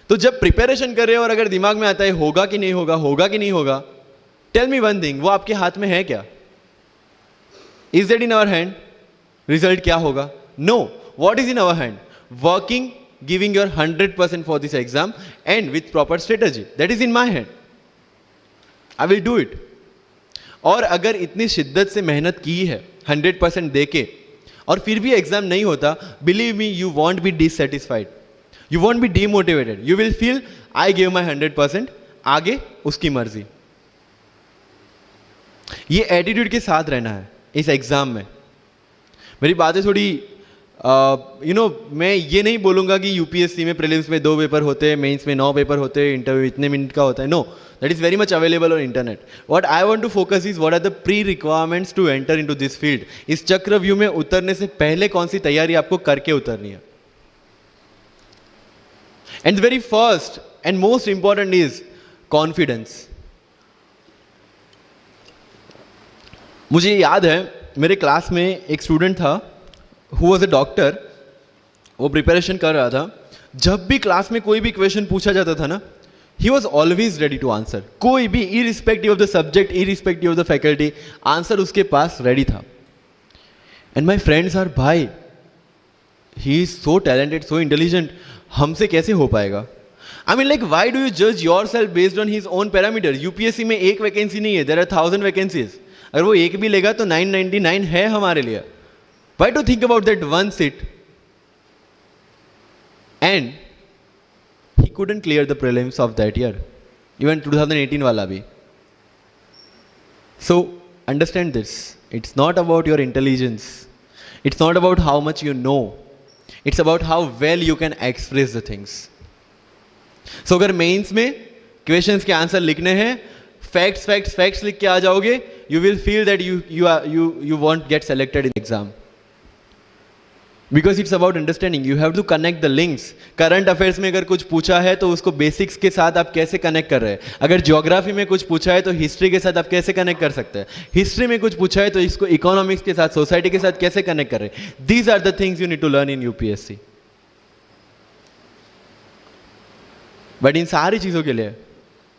तो जब प्रिपरेशन कर रहे हो और अगर दिमाग में आता है होगा कि नहीं होगा, होगा कि नहीं होगा, टेल मी वन थिंग, वो आपके हाथ में है क्या? Is that in our hand? Result क्या होगा? No. What is in our hand? Working, giving your 100% for this exam and with proper strategy, that is in my hand. I will do it. और अगर इतनी शिद्दत से मेहनत की है 100% देके और फिर भी एग्जाम नहीं होता, believe me, you won't be dissatisfied, you won't be demotivated, you will feel I gave my 100%, आगे उसकी मर्जी। ये एटीट्यूड के साथ रहना है इस एग्जाम में। मेरी बातें थोड़ी मैं ये नहीं बोलूंगा कि यूपीएससी में प्रीलिम्स में 2 पेपर होते हैं, मेंस में 9 पेपर होते हैं, इंटरव्यू इतने मिनट का होता है। No, that is very much available on internet. What I want to focus is what are the prerequirements to enter into this field. इस चक्रव्यूह में उतरने से पहले कौन सी तैयारी आपको करके उतरनी है। And very first and most important is confidence. मुझे याद है मेरे क्लास में एक स्टूडेंट था who was a doctor, वो प्रिपरेशन कर रहा था। जब भी क्लास में कोई भी क्वेश्चन पूछा जाता था ना, he was always ready to answer। कोई भी, irrespective of the subject, irrespective of the faculty, answer उसके पास रेडी था। and my friends are, भाई he is so talented, so intelligent, हमसे कैसे हो पाएगा? I mean like why do you judge yourself based on his own parameter? UPSC में एक vacancy नहीं है, there are 1000 vacancies। अगर वो एक भी लेगा तो 999 है हमारे लिए। Why to think about that one seat? And he couldn't clear the prelims of that year, even 2018 wala bhi. So understand this, it's not about your intelligence, it's not about how much you know, it's about how well you can express the things. So अगर mains में questions के answer लिखने हैं, facts लिख के आ जाओगे, you will feel that you won't get selected in exam. Because it's about understanding, you have to connect the links. Current affairs में अगर कुछ पूछा है तो उसको बेसिक्स के साथ आप कैसे कनेक्ट कर रहे हैं. अगर ज्योग्राफी में कुछ पूछा है तो हिस्ट्री के साथ आप कैसे कनेक्ट कर सकते हैं. हिस्ट्री में कुछ पूछा है तो इसको इकोनॉमिक्स के साथ, सोसाइटी के साथ कैसे कनेक्ट कर रहे हैं. These are the things you need to learn in UPSC. But इन सारी चीजों के लिए,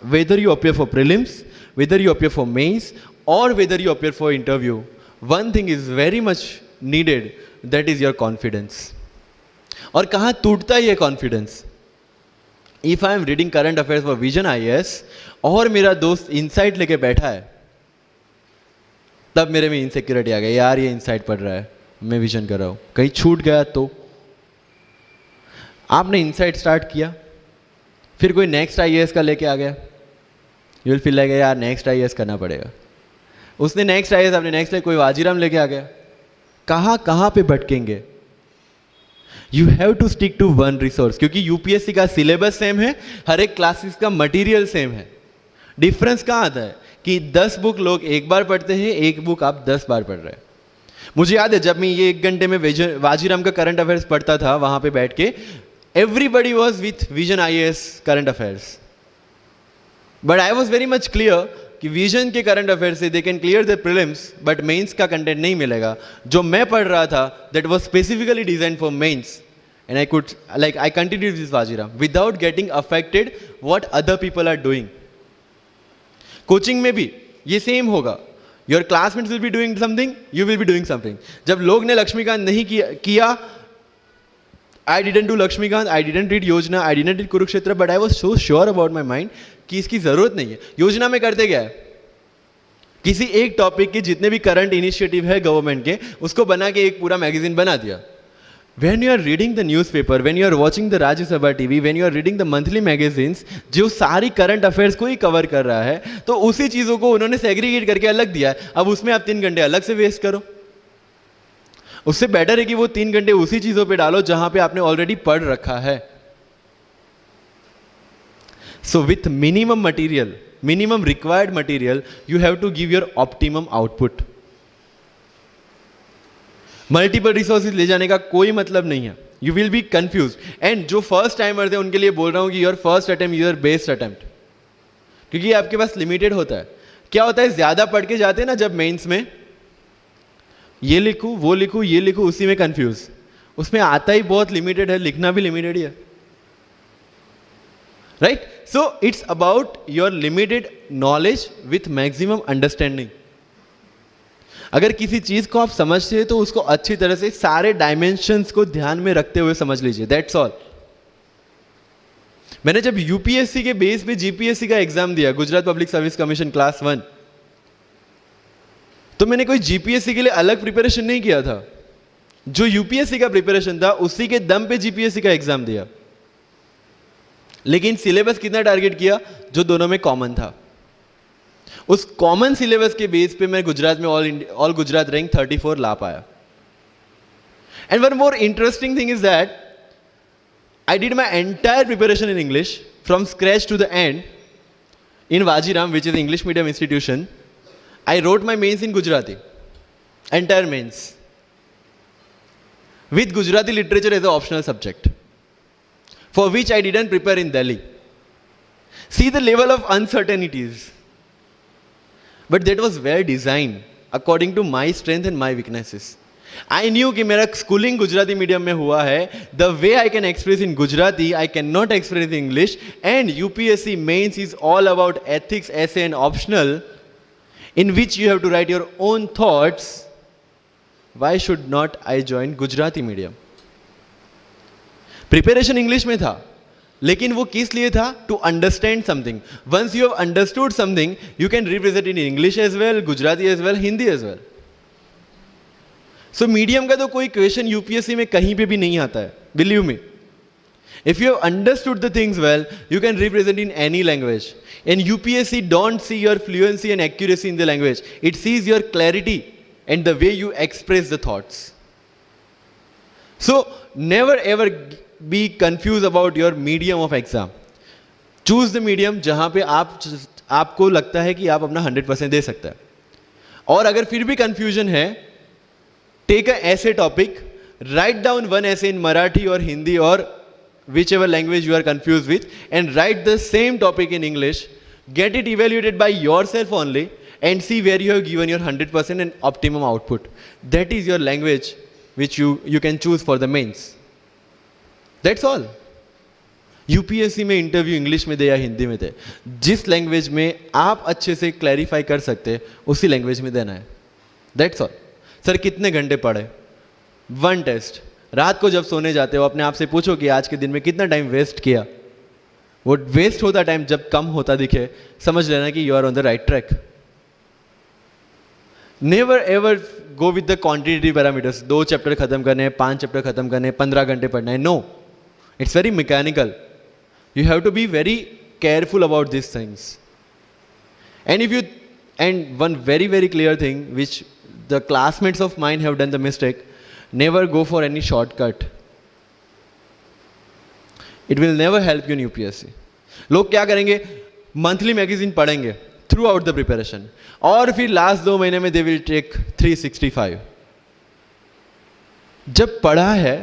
whether you appear for prelims, whether you appear for mains, or whether you appear for interview, one thing is very much needed, that is your confidence. और कहाँ टूटता है ये confidence. If I am reading current affairs for vision IAS और मेरा दोस्त insight लेके बैठा है, तब मेरे में इनसिक्योरिटी आ गई, यार ये इनसाइट पढ़ रहा है, मैं विजन कर रहा हूं, कहीं छूट गया तो. आपने इनसाइट स्टार्ट किया, फिर कोई नेक्स्ट आईएएस का लेके आ गया, यू विल फील लाइक यार नेक्स्ट आईएएस करना पड़ेगा. उसने नेक्स्ट आईएएस, आपने नेक्स्ट कोई वाजीराम लेके आ गया, कहां पे भटकेंगे. You have to stick to one resource, क्योंकि यूपीएससी का सिलेबस सेम है, हर एक क्लासेस का मटेरियल सेम है. डिफरेंस कहां आता है कि 10 बुक लोग एक बार पढ़ते हैं, एक बुक आप 10 बार पढ़ रहे हैं. मुझे याद है जब मैं ये 1 घंटे में वाजीराम का करंट अफेयर्स पढ़ता था, वहां पे बैठ के everybody was with vision IAS current affairs, but I was very much clear कि vision के current affairs से they can clear their prelims, but mains का content नहीं मिलेगा. जो मैं पढ़ रहा था that was specifically designed for mains, and I could I continued this Vajiram without getting affected what other people are doing. Coaching में भी ये सेम होगा. Your classmates will be doing something, you will be doing something. जब लोग ने लक्ष्मीकांत नहीं किया, I didn't do Lakshmikant, I didn't read Yojana, I didn't read Kurukshetra, but I was so sure about my mind कि इसकी जरूरत नहीं है. योजना में करते क्या है, किसी एक टॉपिक के जितने भी करंट इनिशिएटिव है गवर्नमेंट के, उसको बना के एक पूरा मैगजीन बना दिया. When you are reading the newspaper, when you are watching the Rajya Sabha TV, when you are reading the monthly magazines, जो सारी करंट अफेयर्स को ही कवर कर रहा है, तो उसी चीजों को उन्होंने सेग्रीगेट करके अलग दिया है. अब उसमें आप 3 घंटे अलग से वेस्ट करो. उससे बेटर है कि वो 3 घंटे उसी चीजों पे डालो जहां पे आपने ऑलरेडी पढ़ रखा है. So with minimum material, minimum required material, you have to give your optimum output. Multiple resources ले जाने का कोई मतलब नहीं है. You will be confuse. And जो फर्स्ट टाइमर्स है उनके लिए बोल रहा हूं कि your first attempt your best attempt, क्योंकि आपके पास लिमिटेड होता है. क्या होता है, ज्यादा पढ़ के जाते हैं ना जब मेंस में, ये लिखूं वो लिखूं ये लिखूं, उसी में कंफ्यूज. उसमें आता ही बहुत लिमिटेड है, लिखना भी लिमिटेड ही है. Right. So it's about your limited knowledge with maximum understanding. अगर किसी चीज को आप समझते हैं तो उसको अच्छी तरह से सारे डायमेंशंस को ध्यान में रखते हुए समझ लीजिए. That's all. मैंने जब यूपीएससी के बेस पे जीपीएससी का एग्जाम दिया, Gujarat public service commission class 1, तो मैंने कोई जीपीएससी के लिए अलग प्रिपरेशन नहीं किया था. जो यूपीएससी का प्रिपरेशन था उसी के दम पे जीपीएससी का एग्जाम दिया. लेकिन सिलेबस कितना टारगेट किया, जो दोनों में कॉमन था. उस कॉमन सिलेबस के बेस पे मैं गुजरात में ऑल गुजरात रैंक 34 ला पाया. And one more interesting thing is that I did my entire preparation in English from scratch to the end in Vajiram, which is English medium institution. I wrote my mains in Gujarati, entire mains, with Gujarati literature as an optional subject, for which I didn't prepare in Delhi. See the level of uncertainties. But that was well designed according to my strength and my weaknesses. I knew कि मेरा schooling Gujarati medium में हुआ है. The way I can express in Gujarati, I cannot express in English. And UPSC mains is all about ethics, essay and optional, in which you have to write your own thoughts. Why should not I join Gujarati medium? Preparation English में था, लेकिन वो किस लिए था? To understand something. Once you have understood something, you can represent it in English as well, Gujarati as well, Hindi as well. So medium का तो कोई क्वेश्चन यूपीएससी में कहीं पे भी नहीं आता है. Believe me. If you have understood the things well, you can represent in any language. And UPSC don't see your fluency and accuracy in the language. It sees your clarity and the way you express the thoughts. So never ever be confused about your medium of exam. Choose the medium जहां पे आपको लगता है कि आप अपना 100% दे सकते हैं. और अगर फिर भी confusion है, take a essay topic write down one essay in Marathi और हिंदी और whichever language you are confuse with, and write the same topic in English, get it evaluated by yourself only and see where you have given your 100% and optimum output. That is your language which you can choose for the mains. That's all. UPSC में interview English में दे या हिंदी में दे, जिस language में आप अच्छे से clarify कर सकते उसी लैंग्वेज में देना है. That's all. सर कितने घंटे पढ़े? One test. रात को जब सोने जाते हो अपने आप से पूछो कि आज के दिन में कितना टाइम वेस्ट किया. वो वेस्ट होता टाइम जब कम होता दिखे, समझ लेना कि you are on the right track. Never ever go with the quantitative parameters. 2 chapter खत्म करने हैं, 5 चैप्टर खत्म करने हैं, 15 घंटे पढ़ना है. No, it's very mechanical. You have to be very careful about these things. And one very, very clear thing which the classmates of mine have done the mistake, never go for any shortcut. It will never help you in UPSC. लोग क्या करेंगे? Monthly magazine पढ़ेंगे through out the preparation, और फिर last 2 महीने में they will take 365. जब पढ़ा है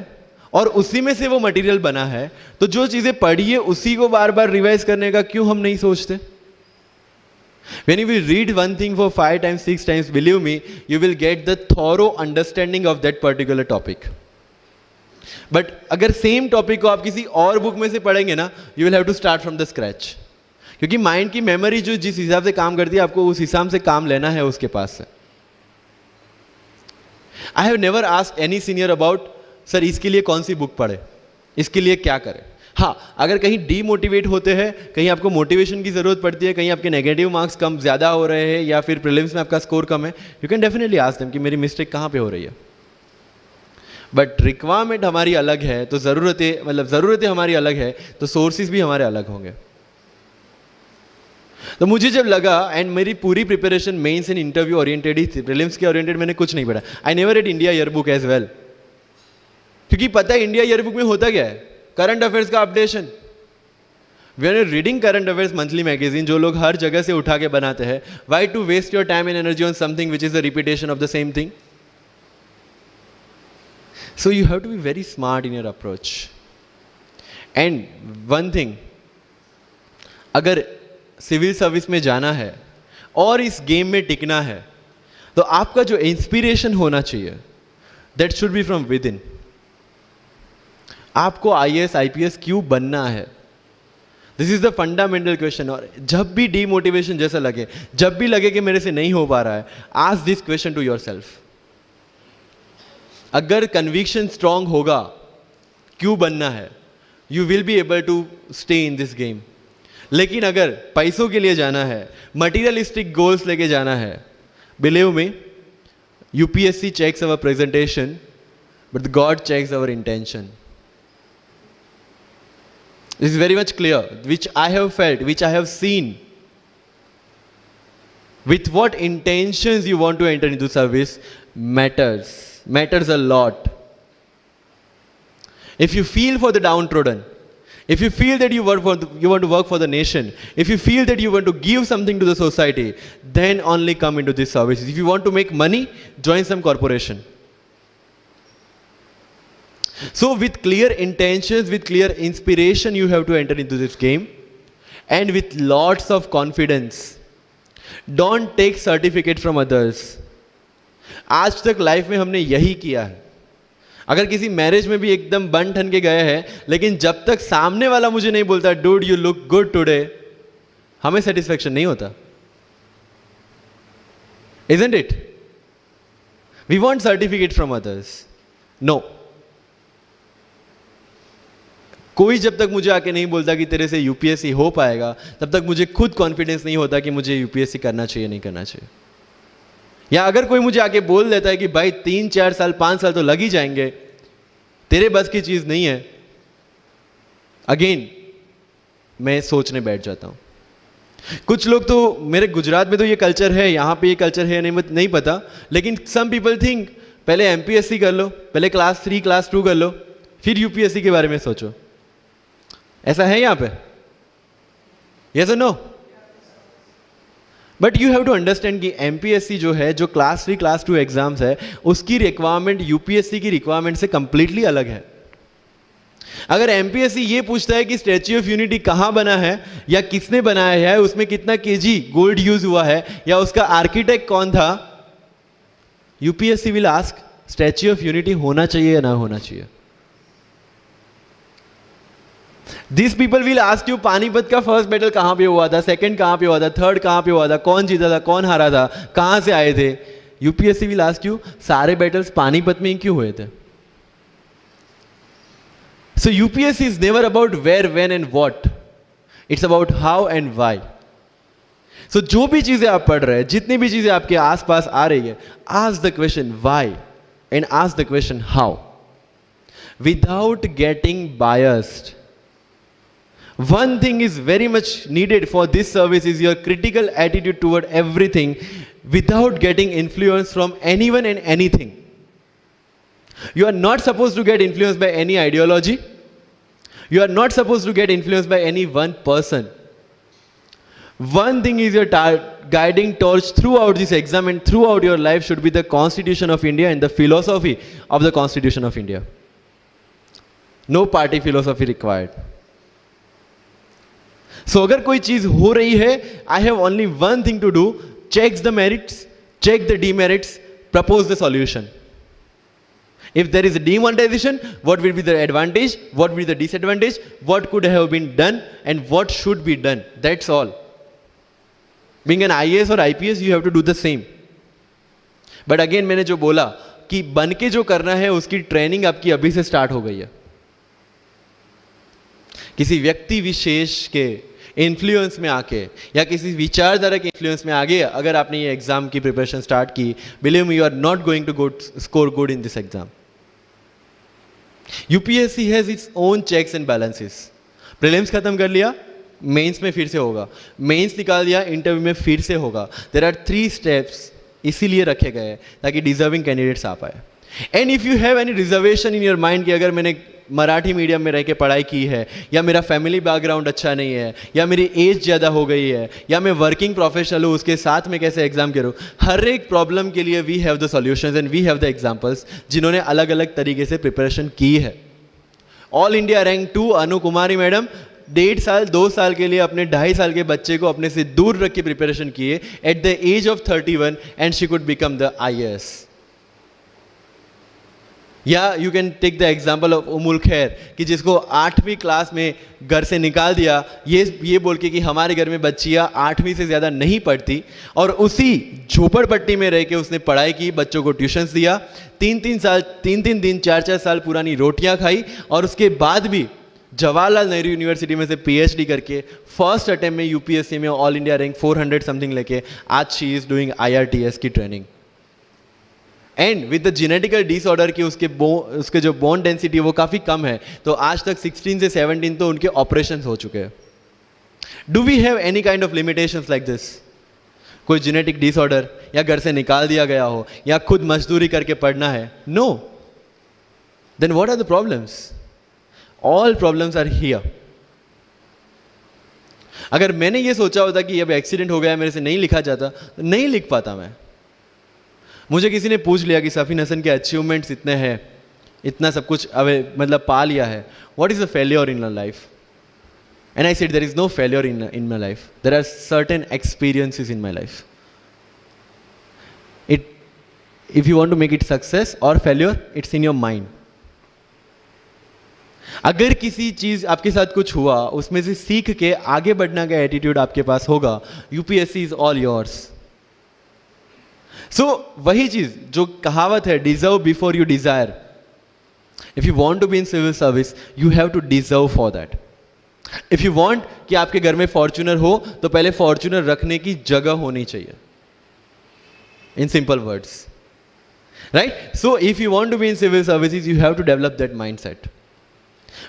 और उसी में से वो मटेरियल बना है, तो जो चीजें पढ़ी है उसी को बार बार रिवाइज करने का क्यों हम नहीं सोचते? When you will read one thing for 5 times, 6 times, believe me, you will get the thorough understanding of that particular topic. But अगर सेम टॉपिक को आप किसी और बुक में से पढ़ेंगे ना, you will have to start from the scratch. क्योंकि माइंड की मेमोरी जो जिस हिसाब से काम करती है, आपको उस हिसाब से काम लेना है उसके पास से. I have never asked any senior about sir इसके लिए कौन सी बुक पढ़े, इसके लिए क्या करें. हाँ, अगर कहीं डीमोटिवेट होते हैं, कहीं आपको मोटिवेशन की जरूरत पड़ती है, कहीं आपके नेगेटिव मार्क्स कम ज़्यादा हो रहे हैं या फिर प्रीलिम्स में आपका स्कोर कम है, you can definitely ask them कि मेरी मिस्टेक कहाँ पे हो रही है. बट रिक्वायरमेंट हमारी अलग है, तो ज़रूरतें हमारी अलग है, तो सोर्सेज भी हमारे अलग होंगे. तो मुझे जब लगा, एंड मेरी पूरी preparation mains and interview oriented ही थी, प्रीलिम्स के ओरिएंटेड मैंने कुछ नहीं पढ़ा. I never read India year book as well, क्योंकि पता है इंडिया ईयर बुक में होता क्या है? करंट अफेयर्स का updation. We are reading current affairs monthly magazine, जो लोग हर जगह से उठा के बनाते हैं. Why to waste your time and energy on something which is a repetition of the same thing? So you have to be very smart in your approach. And one thing, अगर सिविल सर्विस में जाना है और इस game में टिकना है, तो आपका जो इंस्पिरेशन होना चाहिए, that should be from with in. आपको आईएएस आईपीएस क्यों बनना है? This is the fundamental question. और जब भी डीमोटिवेशन जैसा लगे, जब भी लगे कि मेरे से नहीं हो पा रहा है, ask this question to yourself. अगर कन्विक्शन स्ट्रांग होगा क्यों बनना है, you will be able to stay in this game. लेकिन अगर पैसों के लिए जाना है, मटीरियलिस्टिक गोल्स लेके जाना है, believe me, UPSC checks our presentation, but God checks our intention. This is very much clear, which I have felt, which I have seen. With what intentions you want to enter into service matters a lot. If you feel for the downtrodden, if you feel that you want to work for the nation, if you feel that you want to give something to the society, then only come into this service. If you want to make money, join some corporation. So with clear intentions, with clear inspiration, you have to enter into this game, and with lots of confidence. Don't take certificate from others. आज तक life में हमने यही किया है. अगर किसी marriage में भी एकदम बन ठन के गए हैं, लेकिन जब तक सामने वाला मुझे नहीं बोलता dude you look good today, हमें सेटिस्फेक्शन नहीं होता. Isn't it? We want certificate from others. No. कोई जब तक मुझे आके नहीं बोलता कि तेरे से यूपीएससी हो पाएगा, तब तक मुझे खुद कॉन्फिडेंस नहीं होता कि मुझे यूपीएससी करना चाहिए नहीं करना चाहिए. या अगर कोई मुझे आके बोल देता है कि भाई 3-4 साल 5 साल तो लग ही जाएंगे, तेरे बस की चीज नहीं है, अगेन मैं सोचने बैठ जाता हूं. कुछ लोग तो, मेरे गुजरात में तो ये कल्चर है, यहां पे ये कल्चर है नहीं पता, लेकिन सम पीपल थिंक पहले एमपीएससी कर लो, पहले क्लास 3 क्लास 2 कर लो, फिर यूपीएससी के बारे में सोचो. ऐसा है यहां पे? यस और no? But you have to understand कि एमपीएससी जो है, जो क्लास 3 क्लास 2 एग्जाम्स है, उसकी रिक्वायरमेंट यूपीएससी की रिक्वायरमेंट से कंप्लीटली अलग है। अगर एमपीएससी ये पूछता है कि स्टैच्यू ऑफ यूनिटी कहां बना है या किसने बनाया है, उसमें कितना केजी गोल्ड यूज हुआ है, या उसका आर्किटेक्ट कौन था, UPSC will ask statue of unity होना चाहिए या ना होना चाहिए। This people will ask you Panipat का फर्स्ट बैटल कहां पे हुआ था, सेकंड कहां पे हुआ था, थर्ड कहां पे हुआ था, कौन जीता था, कौन हारा था, कहां से आए थे। यूपीएससी विल आस्क यू सारे बैटल्स पानीपत में ही क्यों हुए थे। So UPSC is never about where, when and what. It's about how and why. So जो भी चीजें आप पढ़ रहे हैं, जितनी भी चीजें आपके आसपास आ रही है, ask the question why and ask the question how. Without getting biased. One thing is very much needed for this service is your critical attitude toward everything without getting influence from anyone and anything. You are not supposed to get influenced by any ideology. You are not supposed to get influenced by any one person. One thing is your guiding torch throughout this exam and throughout your life should be the Constitution of India and the philosophy of the Constitution of India. No party philosophy required. So अगर कोई चीज हो रही है, I have only one thing to do: check the merits, check the demerits, propose the solution. If there is a demonetization, what will be the advantage, what will be the disadvantage, what could have been done and what should be done. That's all. Being an IAS or IPS, you have to do the same. But again मैंने जो बोला कि बन के जो करना है उसकी ट्रेनिंग आपकी अभी से स्टार्ट हो गई है। किसी व्यक्ति विशेष के इन्फ्लुएंस में आके या किसी विचारधारा के इन्फ्लुएंस में आगे अगर आपने ये एग्जाम की प्रिपरेशन स्टार्ट की, believe me, you are not going to score good in this exam. UPSC has its own checks and balances. Prelims खत्म कर लिया, मेंस में फिर से होगा, मेंस निकाल दिया, इंटरव्यू में फिर से होगा। देयर आर 3 स्टेप्स इसीलिए रखे गए हैं ताकि डिजर्विंग कैंडिडेट्स आ पाए। And if you have any reservation in your mind कि अगर मैंने मराठी मीडियम में रह के पढ़ाई की है, या मेरा फैमिली बैकग्राउंड अच्छा नहीं है, या मेरी एज ज़्यादा हो गई है, या मैं वर्किंग प्रोफेशनल हूँ, उसके साथ में कैसे एग्जाम करूँ, हर एक प्रॉब्लम के लिए we have the solutions and we have the examples जिन्होंने अलग अलग तरीके से प्रिपरेशन की है। All India rank 2 Anu Kumari madam 1.5 साल 2 साल के लिए अपने 2.5 साल के बच्चे को अपने से दूर रख के प्रिपरेशन किए at the age of 31 and she could become the IAS। या you can take the example of Ummul Kher कि जिसको 8वीं क्लास में घर से निकाल दिया ये बोल के कि हमारे घर में बच्चियाँ 8वीं से ज़्यादा नहीं पढ़ती, और उसी झोपड़पट्टी में रह के उसने पढ़ाई की, बच्चों को ट्यूशन्स दिया, 3 दिन 4 साल पुरानी रोटियां खाई, और उसके बाद भी जवाहरलाल नेहरू यूनिवर्सिटी में से PhD करके फर्स्ट अटेम्प्ट में यूपीएससी में ऑल इंडिया रैंक 400 समथिंग लेके आज शी इज डूइंग IRTS की training. And with the genetical disorder की उसके जो बोन डेंसिटी वो काफ़ी कम है, तो आज तक 16 से 17 तो उनके ऑपरेशन हो चुके हैं। Do we have any kind of limitations like this? कोई जेनेटिक डिसऑर्डर या घर से निकाल दिया गया हो या खुद मजदूरी करके पढ़ना है? No. Then what are the problems? All problems are here. अगर मैंने ये सोचा होता कि अब एक्सीडेंट हो गया, मेरे से नहीं लिखा जाता, तो नहीं लिख पाता मैं। मुझे किसी ने पूछ लिया कि सफीन हसन के अचीवमेंट्स इतने हैं, इतना सब कुछ मतलब पा लिया है, what is the failure in your life? And I said there is no failure in my life, there are certain experiences in my life. If you want to make it success और failure, it's in your mind. अगर किसी चीज आपके साथ कुछ हुआ, उसमें से सीख के आगे बढ़ने का एटीट्यूड आपके पास होगा, UPSC is all yours. So वही चीज जो कहावत है, deserve before you desire. If you want to be in civil service, you have to deserve for that. If you want कि आपके घर में फॉर्च्यूनर हो, तो पहले फॉर्च्यूनर रखने की जगह होनी चाहिए, in simple words, right? So if you want to be in civil services, you have to develop that mindset.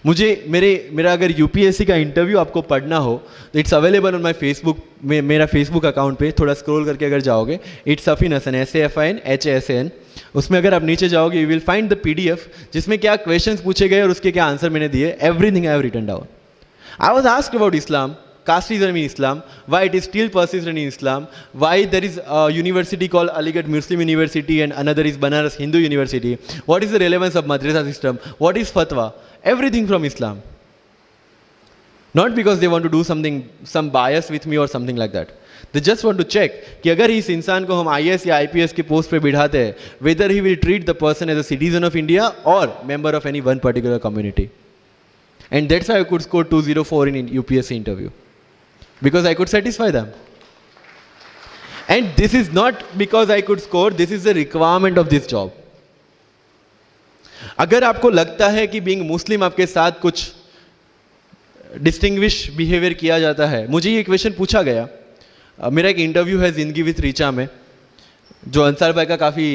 मेरा अगर यूपीएससी का इंटरव्यू आपको पढ़ना हो तो it's available on my Facebook, मेरा फेसबुक अकाउंट पे थोड़ा स्क्रॉल करके अगर जाओगे, it's Safin Hasan SAFIN HASAN, उसमें अगर आप नीचे जाओगे you will find the PDF जिसमें क्या क्वेश्चंस पूछे गए और उसके क्या आंसर मैंने दिए, everything I have written down. I was asked about Islam, casteism in Islam, why it is still persistent in Islam, why there is a university called Aligarh Muslim University and another is Banaras Hindu University, what is the relevance of madrasa system, what is fatwa, everything from Islam. Not because they want to do something, some bias with me or something like that. They just want to check कि अगर इस इंसान को हम IAS या IPS के post पे बिठाते हैं, whether he will treat the person as a citizen of India or member of any one particular community. And that's how I could score 204 in UPSC interview. Because I could satisfy them. And this is not because I could score, this is the requirement of this job. अगर आपको लगता है कि being Muslim आपके साथ कुछ distinguish behaviour किया जाता है, मुझे ये क्वेश्चन पूछा गया. मेरा एक इंटरव्यू है जिंदगी विथ रीचा में, जो अंसार भाई का काफ़ी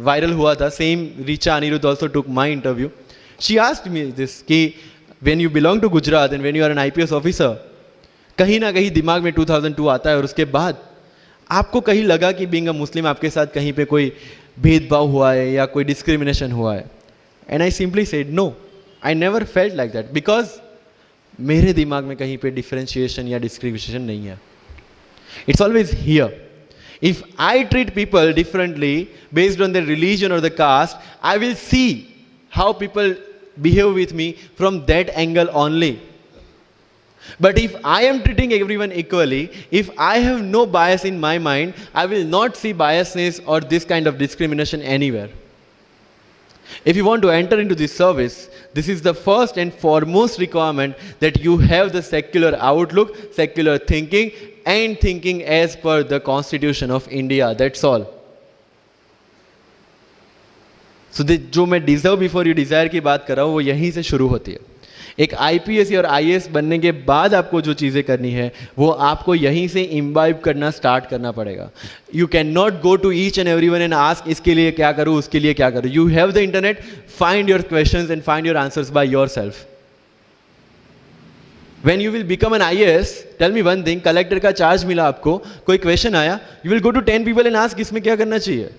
वायरल हुआ था. Same Richa Aniruddha also took my interview. She asked me this कि when you belong to Gujarat and when you are an IPS officer, कहीं ना कहीं दिमाग में 2002 आता है और उसके बाद आपको कहीं लगा कि बीइंग अ मुस्लिम आपके साथ कहीं पे कोई भेदभाव हुआ है या कोई डिस्क्रिमिनेशन हुआ है. And I simply said no, I never felt like that, because मेरे दिमाग में कहीं पे डिफरेंशिएशन या डिस्क्रिमिनेशन नहीं है. It's always here. If I treat people differently based on their religion or the caste, I will see how people behave with me from that angle only. But if I am treating everyone equally, if I have no bias in my mind, I will not see biasness or this kind of discrimination anywhere. If you want to enter into this service, this is the first and foremost requirement, that you have the secular outlook, secular thinking, and thinking as per the Constitution of India. That's all. So जो मैं deserve before you desire की बात कर रहा हूँ, वो यहीं से शुरू होती है. एक IPS और IAS बनने के बाद आपको जो चीज़ें करनी है वो आपको यहीं से इम्बाइब करना स्टार्ट करना पड़ेगा. You can not go to each and everyone and ask इसके लिए क्या करूँ, उसके लिए क्या करूँ. You have the internet, find your questions and find your answers by yourself. When you will become an IAS, tell me one thing, collector का charge मिला आपको, कोई क्वेश्चन आया, you will go to 10 people and ask इसमें क्या करना चाहिए.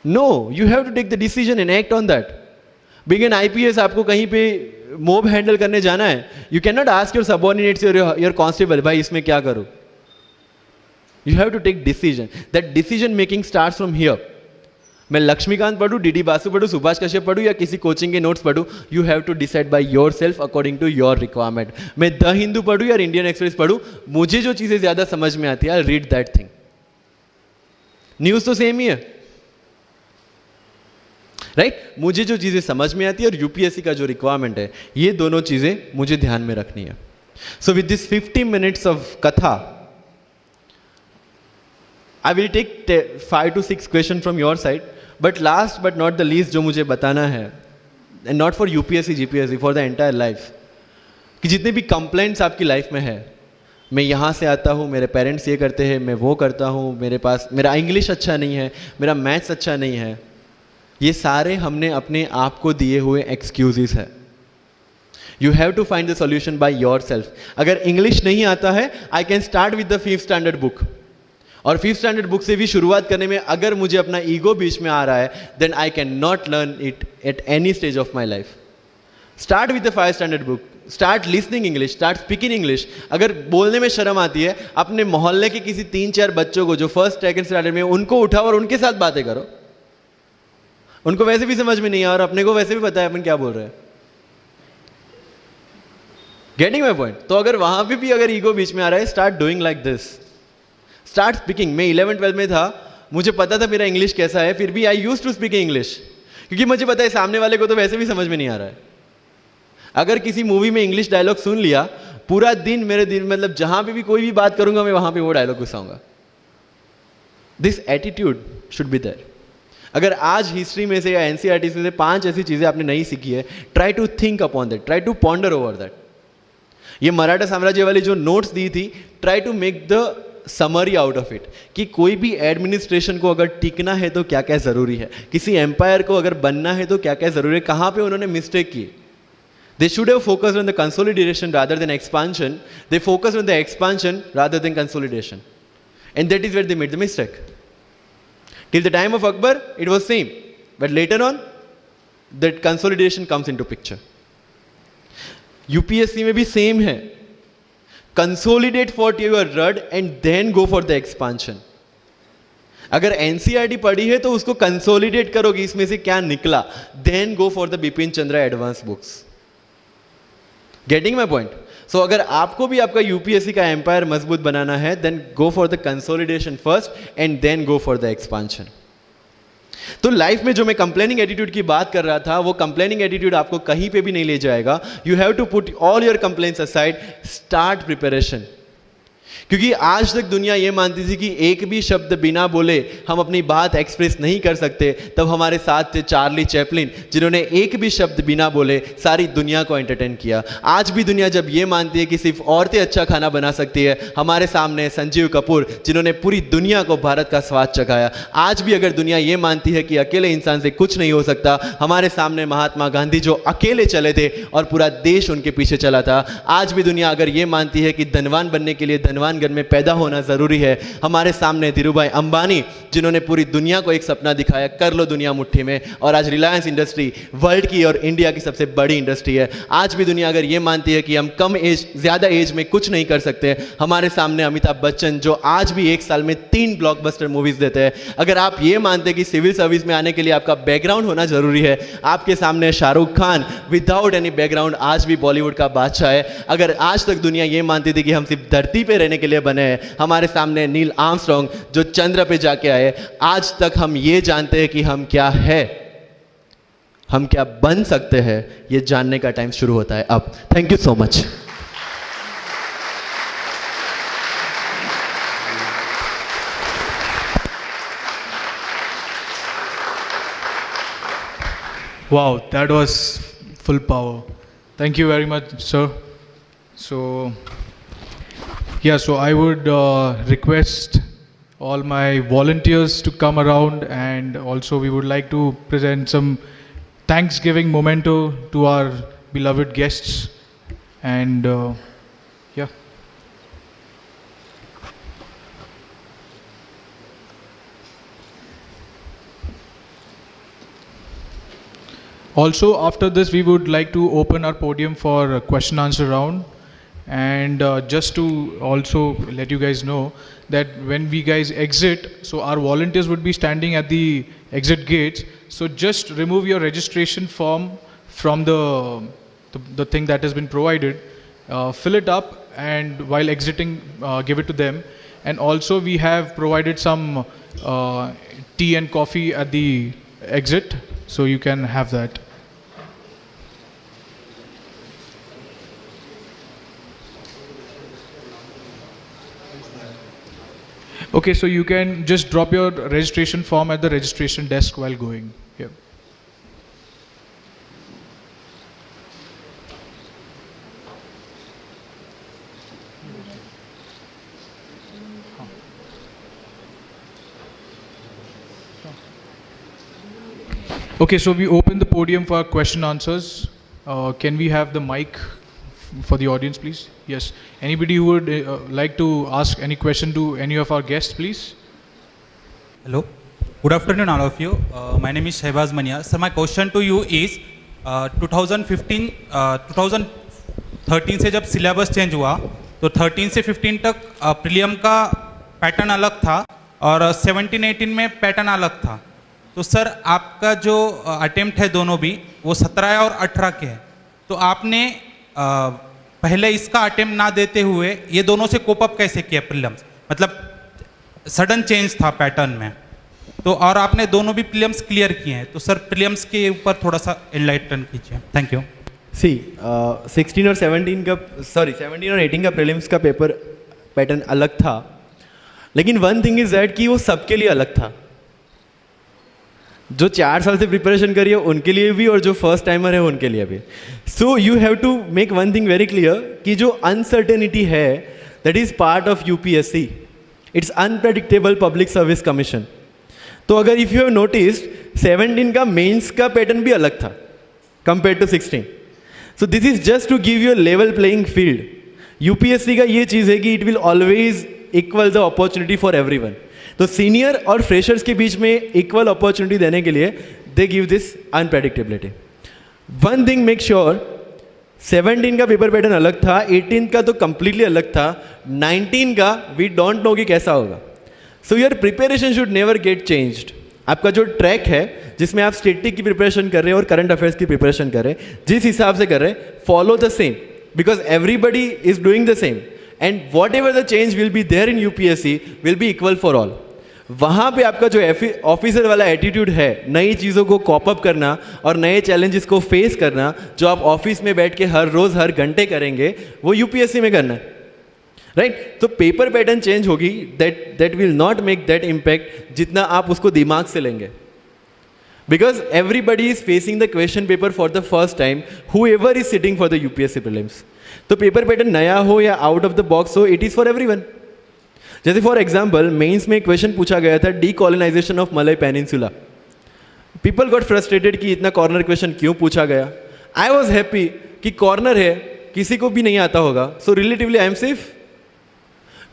No, you have to take the decision and act on that. Being an IPS, आपको कहीं पे मोब हैंडल करने जाना है, you cannot ask your subordinates or your constable, भाई इसमें क्या करूँ. You have to take decision. That decision making starts from here. मैं लक्ष्मीकांत पढ़ूँ, DD बासु पढ़ूँ, सुभाष कश्यप पढ़ूँ या किसी कोचिंग के नोट्स पढ़ूँ, you have to decide by your self according to your requirement. मैं द हिंदू पढ़ूँ या इंडियन एक्सप्रेस पढ़ूँ, मुझे जो चीज़ें ज़्यादा समझ में आती है, I read that thing. News तो सेम ही है, राइट? मुझे जो चीज़ें समझ में आती है और UPSC का जो रिक्वायरमेंट है, ये दोनों चीज़ें मुझे ध्यान में रखनी है. So with this 50 minutes of कथा, I will take 5 to 6 question from your side. But last but not the least जो मुझे बताना है, and not for UPSC GPSC, for the entire life, कि जितने भी कंप्लेंट्स आपकी लाइफ में है, मैं यहाँ से आता हूँ, मेरे पेरेंट्स ये करते हैं, मैं वो करता हूँ, मेरा इंग्लिश अच्छा नहीं है, मेरा मैथ्स अच्छा नहीं है, ये सारे हमने अपने आप को दिए हुए एक्सक्यूजेस है. You have to find the solution by yourself. अगर इंग्लिश नहीं आता है, I can start with the 5th standard book. और 5th स्टैंडर्ड बुक से भी शुरुआत करने में अगर मुझे अपना ईगो बीच में आ रहा है, then I can not learn it at any stage of my life. Start with the 5th standard book, start listening English, start speaking English. अगर बोलने में शर्म आती है, अपने मोहल्ले के किसी 3-4 बच्चों को जो 1st 2nd स्टैंडर्ड में, उनको उठाओ और उनके साथ बातें करो. उनको वैसे भी समझ में नहीं आ और अपने को वैसे भी पता है अपन क्या बोल रहे हैं. Getting my point? तो अगर वहां पे भी अगर ईगो बीच में आ रहा है, start doing like this, start speaking. मैं 11th-12th में था, मुझे पता था मेरा इंग्लिश कैसा है, फिर भी आई यूज टू स्पीक इंग्लिश, क्योंकि मुझे पता है सामने वाले को तो वैसे भी समझ में नहीं आ रहा है. अगर किसी मूवी में इंग्लिश डायलॉग सुन लिया, पूरा दिन मेरे दिन, मतलब जहां पे भी कोई भी बात करूंगा, मैं वहां पे वो डायलॉग घुसाऊंगा. This attitude should be there. अगर आज हिस्ट्री में से या NCERT में से 5 ऐसी चीजें आपने नहीं सीखी है, try to think upon that, try to ponder over that. ये मराठा साम्राज्य वाली जो नोट्स दी थी, try to make the summary out of it, कि कोई भी एडमिनिस्ट्रेशन को अगर टिकना है तो क्या क्या जरूरी है, किसी एम्पायर को अगर बनना है तो क्या क्या जरूरी है, कहां पे उन्होंने मिस्टेक की. They should have focused on the consolidation rather than expansion. They focused on the expansion rather than consolidation, and that is where they made the mistake. Till the time of Akbar, it was same, but later on, that consolidation comes into picture. UPSC में भी same है. Consolidate for your rod and then go for the expansion. अगर NCERT पढ़ी है तो उसको consolidate करोगे, इसमें से क्या निकला, then go for the Bipin Chandra advance books. Getting my point? So अगर आपको भी आपका यूपीएससी का एम्पायर मजबूत बनाना है, then go for the consolidation first and then go for the expansion. तो लाइफ में जो मैं कंप्लेनिंग एटीट्यूड की बात कर रहा था, वो कंप्लेनिंग एटीट्यूड आपको कहीं पे भी नहीं ले जाएगा। You have to put all your complaints aside, start preparation. क्योंकि आज तक दुनिया ये मानती थी कि एक भी शब्द बिना बोले हम अपनी बात एक्सप्रेस नहीं कर सकते। तब हमारे साथ थे चार्ली चैपलिन, जिन्होंने एक भी शब्द बिना बोले सारी दुनिया को एंटरटेन किया। आज भी दुनिया जब ये मानती है कि सिर्फ औरतें अच्छा खाना बना सकती है, हमारे सामने संजीव कपूर, जिन्होंने पूरी दुनिया को भारत का स्वाद चखाया। आज भी अगर दुनिया ये मानती है कि अकेले इंसान से कुछ नहीं हो सकता, हमारे सामने महात्मा गांधी, जो अकेले चले थे और पूरा देश उनके पीछे चला था। आज भी दुनिया अगर ये मानती है कि धनवान बनने के लिए धनवान घर में पैदा होना जरूरी है, हमारे सामने धीरूभाई अंबानी, जिन्होंने पूरी दुनिया को एक सपना दिखाया, कर लो दुनिया मुट्ठी में। और आज रिलायंस इंडस्ट्री वर्ल्ड की और इंडिया की सबसे बड़ी इंडस्ट्री है। आज भी दुनिया अगर ये मानती है कि हम कम एज, ज्यादा एज में कुछ नहीं कर सकते, हमारे सामने अमिताभ बच्चन, जो आज भी एक साल में 3 ब्लॉकबस्टर मूवीज देते हैं। अगर आप ये मानते हैं कि सिविल सर्विस में आने के लिए आपका बैकग्राउंड होना जरूरी है, आपके सामने Shahrukh Khan without any background आज भी बॉलीवुड का बादशाह है। अगर आज तक दुनिया ये मानती थी कि हम सिर्फ धरती पे रहने के लिए बने हैं, हमारे सामने नील आर्मस्ट्रॉन्ग, जो चंद्र पे जाके आए। आज तक हम ये जानते हैं कि हम क्या है, हम क्या बन सकते हैं, ये जानने का टाइम शुरू होता है अब। Thank you so much. Wow, that was full power. Thank you very much, sir. So, yeah, so I would request all my volunteers to come around, and also we would like to present some Thanksgiving memento to our beloved guests. And yeah. Also, after this, we would like to open our podium for a question answer round. And just to also let you guys know that when we guys exit, so our volunteers would be standing at the exit gates. So just remove your registration form from the thing that has been provided, fill it up, and while exiting, give it to them. And also we have provided some tea and coffee at the exit, so you can have that. Okay, so you can just drop your registration form at the registration desk while going. Yeah. Okay, so we open the podium for question answers. Can we have the mic for the audience, please? Yes. Anybody who would like to ask any question to any of our guests, please? Hello. Good afternoon, all of you. My name is Shehbaz Mania. Sir, my question to you is 2013 से जब syllabus change हुआ, तो 13 से 15 तक prelim का pattern अलग था और 17-18 में पैटर्न अलग था। तो सर, आपका जो अटेम्प्ट है दोनों भी, वो 17 और 18 के हैं। तो आपने पहले इसका अटेम्प्ट ना देते हुए ये दोनों से कोप अप कैसे किया प्रीलिम्स? मतलब सडन चेंज था पैटर्न में, तो और आपने दोनों भी प्रीलिम्स क्लियर किए हैं। तो सर, प्रीलिम्स के ऊपर थोड़ा सा एनलाइटन कीजिए। Thank you. 16 और 17 और 18 का प्रीलिम्स का पेपर पैटर्न अलग था, लेकिन वन थिंग इज दैट कि वो सबके लिए अलग था। जो 4 साल से प्रिपरेशन करी है उनके लिए भी, और जो फर्स्ट टाइमर है उनके लिए भी। So you have to make one thing very clear कि जो अनसर्टेनिटी है, that is part of UPSC. It's unpredictable public service commission. तो अगर इफ यू हैव नोटिस्ड, 17 का मेंस का पैटर्न भी अलग था compare to 16। So this is just to give you level playing field. UPSC का ये चीज़ है कि it will always equal the opportunity for everyone. तो सीनियर और फ्रेशर्स के बीच में इक्वल अपॉर्चुनिटी देने के लिए they give this unpredictability. One thing make sure, 17 का पेपर पैटर्न अलग था, 18 का तो कंप्लीटली अलग था, 19 का वी डोंट नो कि कैसा होगा. So your preparation should never get changed. आपका जो ट्रैक है जिसमें आप स्टैटिक की प्रिपरेशन कर रहे हैं और करंट अफेयर्स की प्रिपरेशन कर रहे हैं, जिस हिसाब से कर रहे हैं, follow the same, because everybody is doing the same and whatever the change will be there in UPSC will be equal for all. वहाँ पे आपका जो ऑफिसर वाला एटीट्यूड है, नई चीज़ों को कॉप अप करना और नए चैलेंजेस को फेस करना, जो आप ऑफिस में बैठ के हर रोज़ हर घंटे करेंगे, वो यूपीएससी में करना है, राइट. तो पेपर पैटर्न चेंज होगी, that will not make that impact जितना आप उसको दिमाग से लेंगे, because everybody is facing the question paper for the first time, whoever is sitting for the UPSC prelims. तो पेपर पैटर्न नया हो या आउट ऑफ द बॉक्स हो, इट इज़ फॉर एवरीवन. जैसे फॉर एग्जाम्पल मेंस में question पूछा गया था decolonization of Malay peninsula. People got frustrated कि इतना कॉर्नर क्वेश्चन क्यों पूछा गया. आई वॉज हैप्पी कि कॉर्नर है, किसी को भी नहीं आता होगा, so relatively I am safe.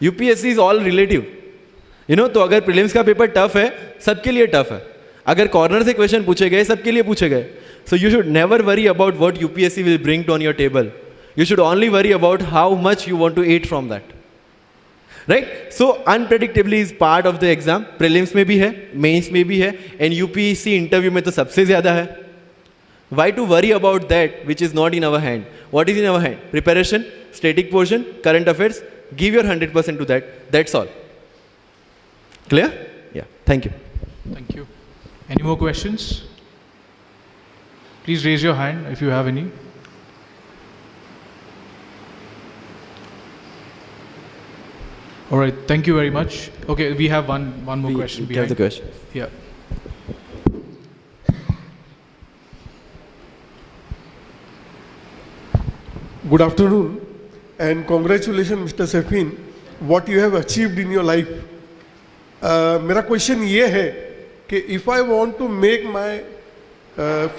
UPSC is all relative, you know. तो अगर प्रीलिम्स का पेपर टफ है, सबके लिए टफ है. अगर कॉर्नर से क्वेश्चन पूछे गए, सबके लिए पूछे गए. So you should never worry about what UPSC will bring on your table. You should only worry about how much you want to eat from that, right. So unpredictably is part of the exam. Prelims में भी है, mains में भी है, and UPSC interview में तो सबसे ज्यादा है. Why to worry about that which is not in our hand. What is in our hand? Preparation, static portion, current affairs. Give your 100% to that. That's all. Clear? Yeah. Thank you. Thank you. Any more questions? Please raise your hand if you have any. All right. Thank you very much. Okay, we have one more question. We have the question. Yeah. Good afternoon. And congratulations Mr. Safin, what you have achieved in your life. मेरा question ये है कि if I want to make my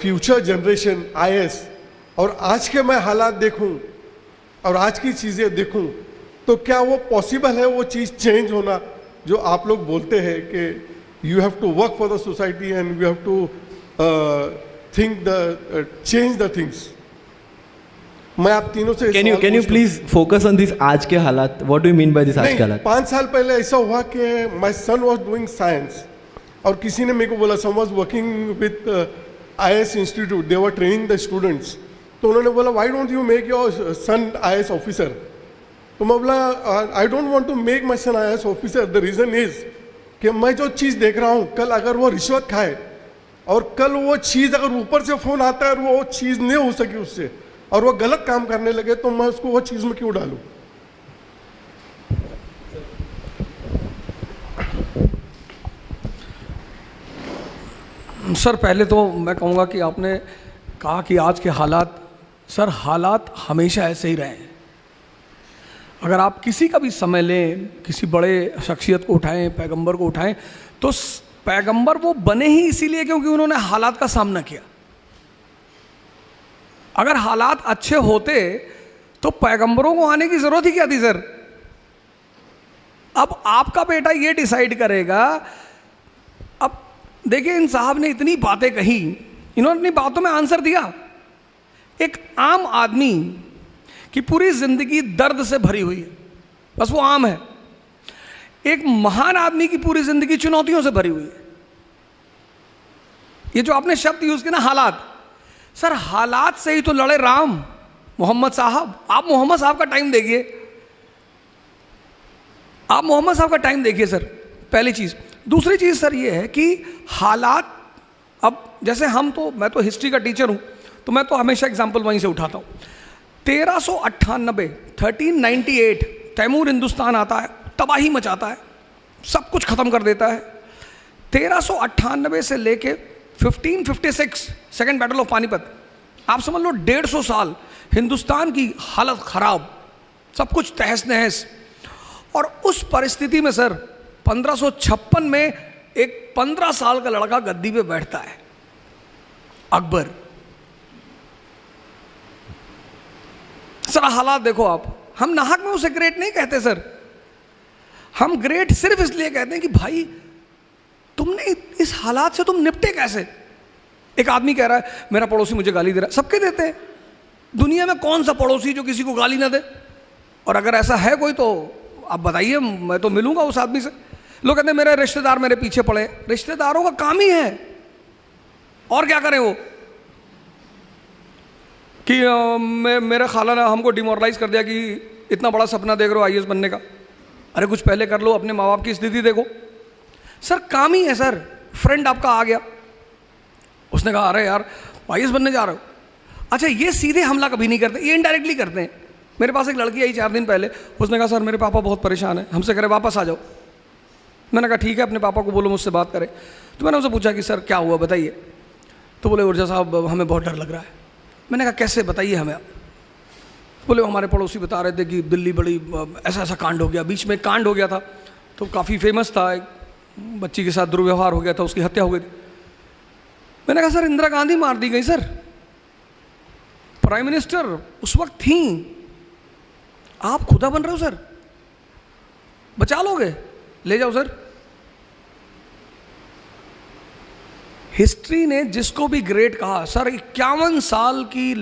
future generation IAS और आज के मैं हालात देखूं और आज की चीज़ें देखूं, तो क्या वो पॉसिबल है वो चीज़ चेंज होना जो आप लोग बोलते हैं कि you have to work for the society and you have to think the change the things. मैं आप तीनों से can you please focus on this आज के हालात. What do you mean by this आज के हालात? 5 साल पहले ऐसा हुआ कि my son was doing science और किसी ने मेरे को बोला, some was working with IAS institute, they were training the students. तो उन्होंने बोला why don't you make your son IAS officer. तो मैं बोला I don't want to make my son IAS officer. The reason is कि मैं जो चीज़ देख रहा हूँ, कल अगर वो रिश्वत खाए और कल वो चीज़ अगर ऊपर से फ़ोन आता है और वो चीज़ नहीं हो सकी उससे और वो गलत काम करने लगे, तो मैं उसको वो चीज़ में क्यों डालूं? सर पहले तो मैं कहूँगा कि आपने कहा कि आज के हालात, सर हालात हमेशा ऐसे ही रहे हैं. अगर आप किसी का भी समय लें, किसी बड़े शख्सियत को उठाएं, पैगंबर को उठाएं, तो पैगंबर वो बने ही इसीलिए क्योंकि उन्होंने हालात का सामना किया. अगर हालात अच्छे होते तो पैगंबरों को आने की ज़रूरत ही क्या थी सर? अब आपका बेटा ये डिसाइड करेगा. अब देखिए, इन साहब ने इतनी बातें कही, इन्होंने अपनी बातों में आंसर दिया. एक आम आदमी की पूरी ज़िंदगी दर्द से भरी हुई है, बस वो आम है. एक महान आदमी की पूरी ज़िंदगी चुनौतियों से भरी हुई है. ये जो आपने शब्द यूज़ किया ना, हालात, सर हालात से ही तो लड़े राम, मोहम्मद साहब. आप मोहम्मद साहब का टाइम देखिए, आप मोहम्मद साहब का टाइम देखिए सर, पहली चीज़. दूसरी चीज़ सर ये है कि हालात, अब जैसे हम तो, मैं तो हिस्ट्री का टीचर हूँ, तो मैं तो हमेशा एग्जाम्पल वहीं से उठाता हूँ. 1398 1398 तैमूर हिंदुस्तान आता है, तबाही मचाता है, सब कुछ ख़त्म कर देता है. 1398 से लेके 1556 सेकेंड बैटल ऑफ पानीपत, आप समझ लो 150 साल हिंदुस्तान की हालत ख़राब, सब कुछ तहस नहस. और उस परिस्थिति में सर 1556 में एक 15 साल का लड़का गद्दी पे बैठता है, अकबर. सर हालात देखो आप, हम नाहक में उसे ग्रेट नहीं कहते सर, हम ग्रेट सिर्फ इसलिए कहते हैं कि भाई तुमने इस हालात से तुम निपटे कैसे. एक आदमी कह रहा है मेरा पड़ोसी मुझे गाली दे रहा है, सबके देते हैं. दुनिया में कौन सा पड़ोसी जो किसी को गाली ना दे? और अगर ऐसा है कोई तो आप बताइए, मैं तो मिलूंगा उस आदमी से। लोग कहते हैं मेरे रिश्तेदार मेरे पीछे पड़े। रिश्तेदारों का काम ही है, और क्या करें वो, कि मेरे खाला ने हमको डिमोरलाइज कर दिया कि इतना बड़ा सपना देख रहे हो आईएएस बनने का। अरे कुछ पहले कर लो, अपने माँ बाप की स्थिति देखो। सर काम ही है सर। फ्रेंड आपका आ गया, उसने कहा अरे यार आईएएस बनने जा रहे हो। अच्छा, ये सीधे हमला कभी नहीं करते, ये इनडायरेक्टली करते हैं। मेरे पास एक लड़की आई 4 दिन पहले, उसने कहा सर मेरे पापा बहुत परेशान है, हमसे करे वापस आ जाओ। मैंने कहा ठीक है, अपने पापा को बोलो मुझसे बात करें। तो मैंने उनसे पूछा कि सर क्या हुआ बताइए। तो बोले ऊर्जा साहब हमें बहुत डर लग रहा है। मैंने कहा कैसे, बताइए हमें। बोले हमारे पड़ोसी बता रहे थे कि दिल्ली बड़ी ऐसा ऐसा कांड हो गया। बीच में कांड हो गया था तो काफ़ी फेमस था, एक बच्ची के साथ दुर्व्यवहार हो गया था, उसकी हत्या हो गई थी। मैंने कहा सर इंदिरा गांधी मार दी गई सर, प्राइम मिनिस्टर उस वक्त थी, आप खुदा बन रहे हो सर, बचा लोगे, ले जाओ सर। हिस्ट्री ने जिसको भी ग्रेट कहा सर, 51 साल की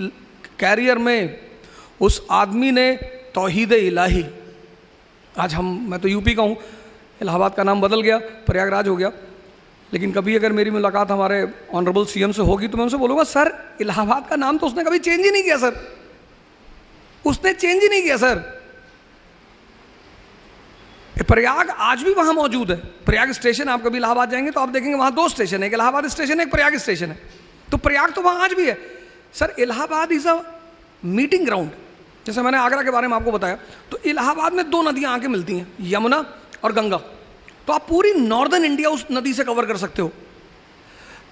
कैरियर में उस आदमी ने तौहीद इलाही, आज मैं तो यूपी का हूँ, इलाहाबाद का नाम बदल गया, प्रयागराज हो गया, लेकिन कभी अगर मेरी मुलाकात हमारे ऑनरेबल सीएम से होगी तो मैं उनसे बोलूँगा सर इलाहाबाद का नाम तो उसने कभी चेंज ही नहीं किया सर, उसने चेंज ही नहीं किया सर। प्रयाग आज भी वहाँ मौजूद है। प्रयाग स्टेशन, आप कभी इलाहाबाद जाएंगे तो आप देखेंगे वहाँ 2 स्टेशन है, एक इलाहाबाद स्टेशन है, एक प्रयाग स्टेशन है। तो प्रयाग तो वहाँ आज भी है sir. Allahabad is a meeting ground. जैसे मैंने आगरा के बारे में आपको बताया, तो इलाहाबाद में 2 नदियाँ आके मिलती हैं, यमुना और गंगा। तो आप पूरी नॉर्दर्न इंडिया उस नदी से कवर कर सकते हो।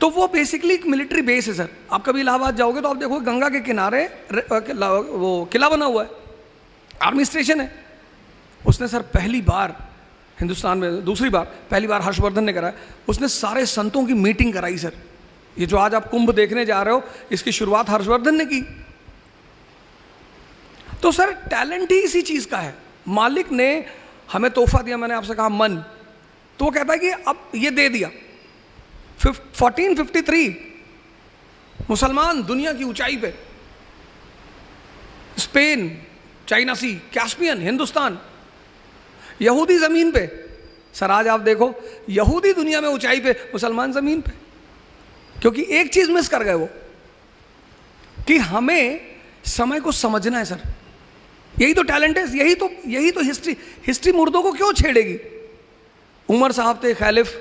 तो वो बेसिकली एक मिलिट्री बेस है सर। आप कभी इलाहाबाद जाओगे तो आप देखोगे गंगा के किनारे वो किला बना हुआ है, आर्मी स्टेशन है। उसने सर पहली बार हिंदुस्तान में, दूसरी बार, पहली बार हर्षवर्धन ने कराया, उसने सारे संतों की मीटिंग कराई सर। ये जो आज आप कुंभ देखने जा रहे हो, इसकी शुरुआत हर्षवर्धन ने की। तो सर टैलेंट ही इसी चीज़ का है। मालिक ने हमें तोहफा दिया, मैंने आपसे कहा मन, तो वो कहता है कि अब ये दे दिया। 1453 मुसलमान दुनिया की ऊंचाई पे, स्पेन, चाइना सी, कैस्पियन, हिंदुस्तान, यहूदी ज़मीन पे। सर आज आप देखो यहूदी दुनिया में ऊंचाई पे, मुसलमान ज़मीन पे। क्योंकि एक चीज़ मिस कर गए वो, कि हमें समय को समझना है सर। यही तो टैलेंट है, यही तो हिस्ट्री मुर्दों को क्यों छेड़ेगी। उमर साहब थे खैलिफ,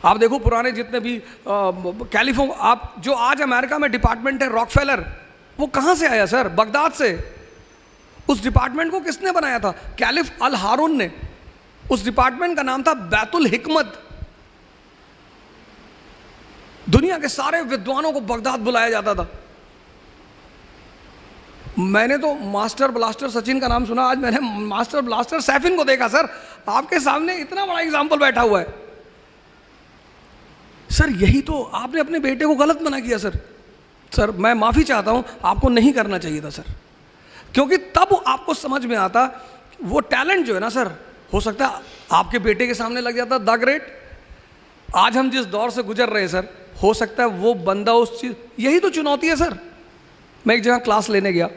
आप देखो पुराने जितने भी कैलिफों, आप जो आज अमेरिका में डिपार्टमेंट है रॉकफेलर, वो कहाँ से आया सर? बगदाद से। उस डिपार्टमेंट को किसने बनाया था? कैलिफ अल हारून ने। उस डिपार्टमेंट का नाम था बैतुल हिकमत। दुनिया के सारे विद्वानों को बगदाद बुलाया जाता था। मैंने तो मास्टर ब्लास्टर सचिन का नाम सुना, आज मैंने मास्टर ब्लास्टर सैफिन को देखा सर। आपके सामने इतना बड़ा एग्जाम्पल बैठा हुआ है सर। यही तो आपने अपने बेटे को गलत मना किया सर। सर मैं माफ़ी चाहता हूँ, आपको नहीं करना चाहिए था सर, क्योंकि तब आपको समझ में आता वो टैलेंट जो है ना सर, हो सकता है आपके बेटे के सामने लग जाता द ग्रेट। आज हम जिस दौर से गुजर रहे हैं सर, हो सकता है वो बंदा उस चीज़, यही तो चुनौती है सर। मैं एक जगह क्लास लेने गया,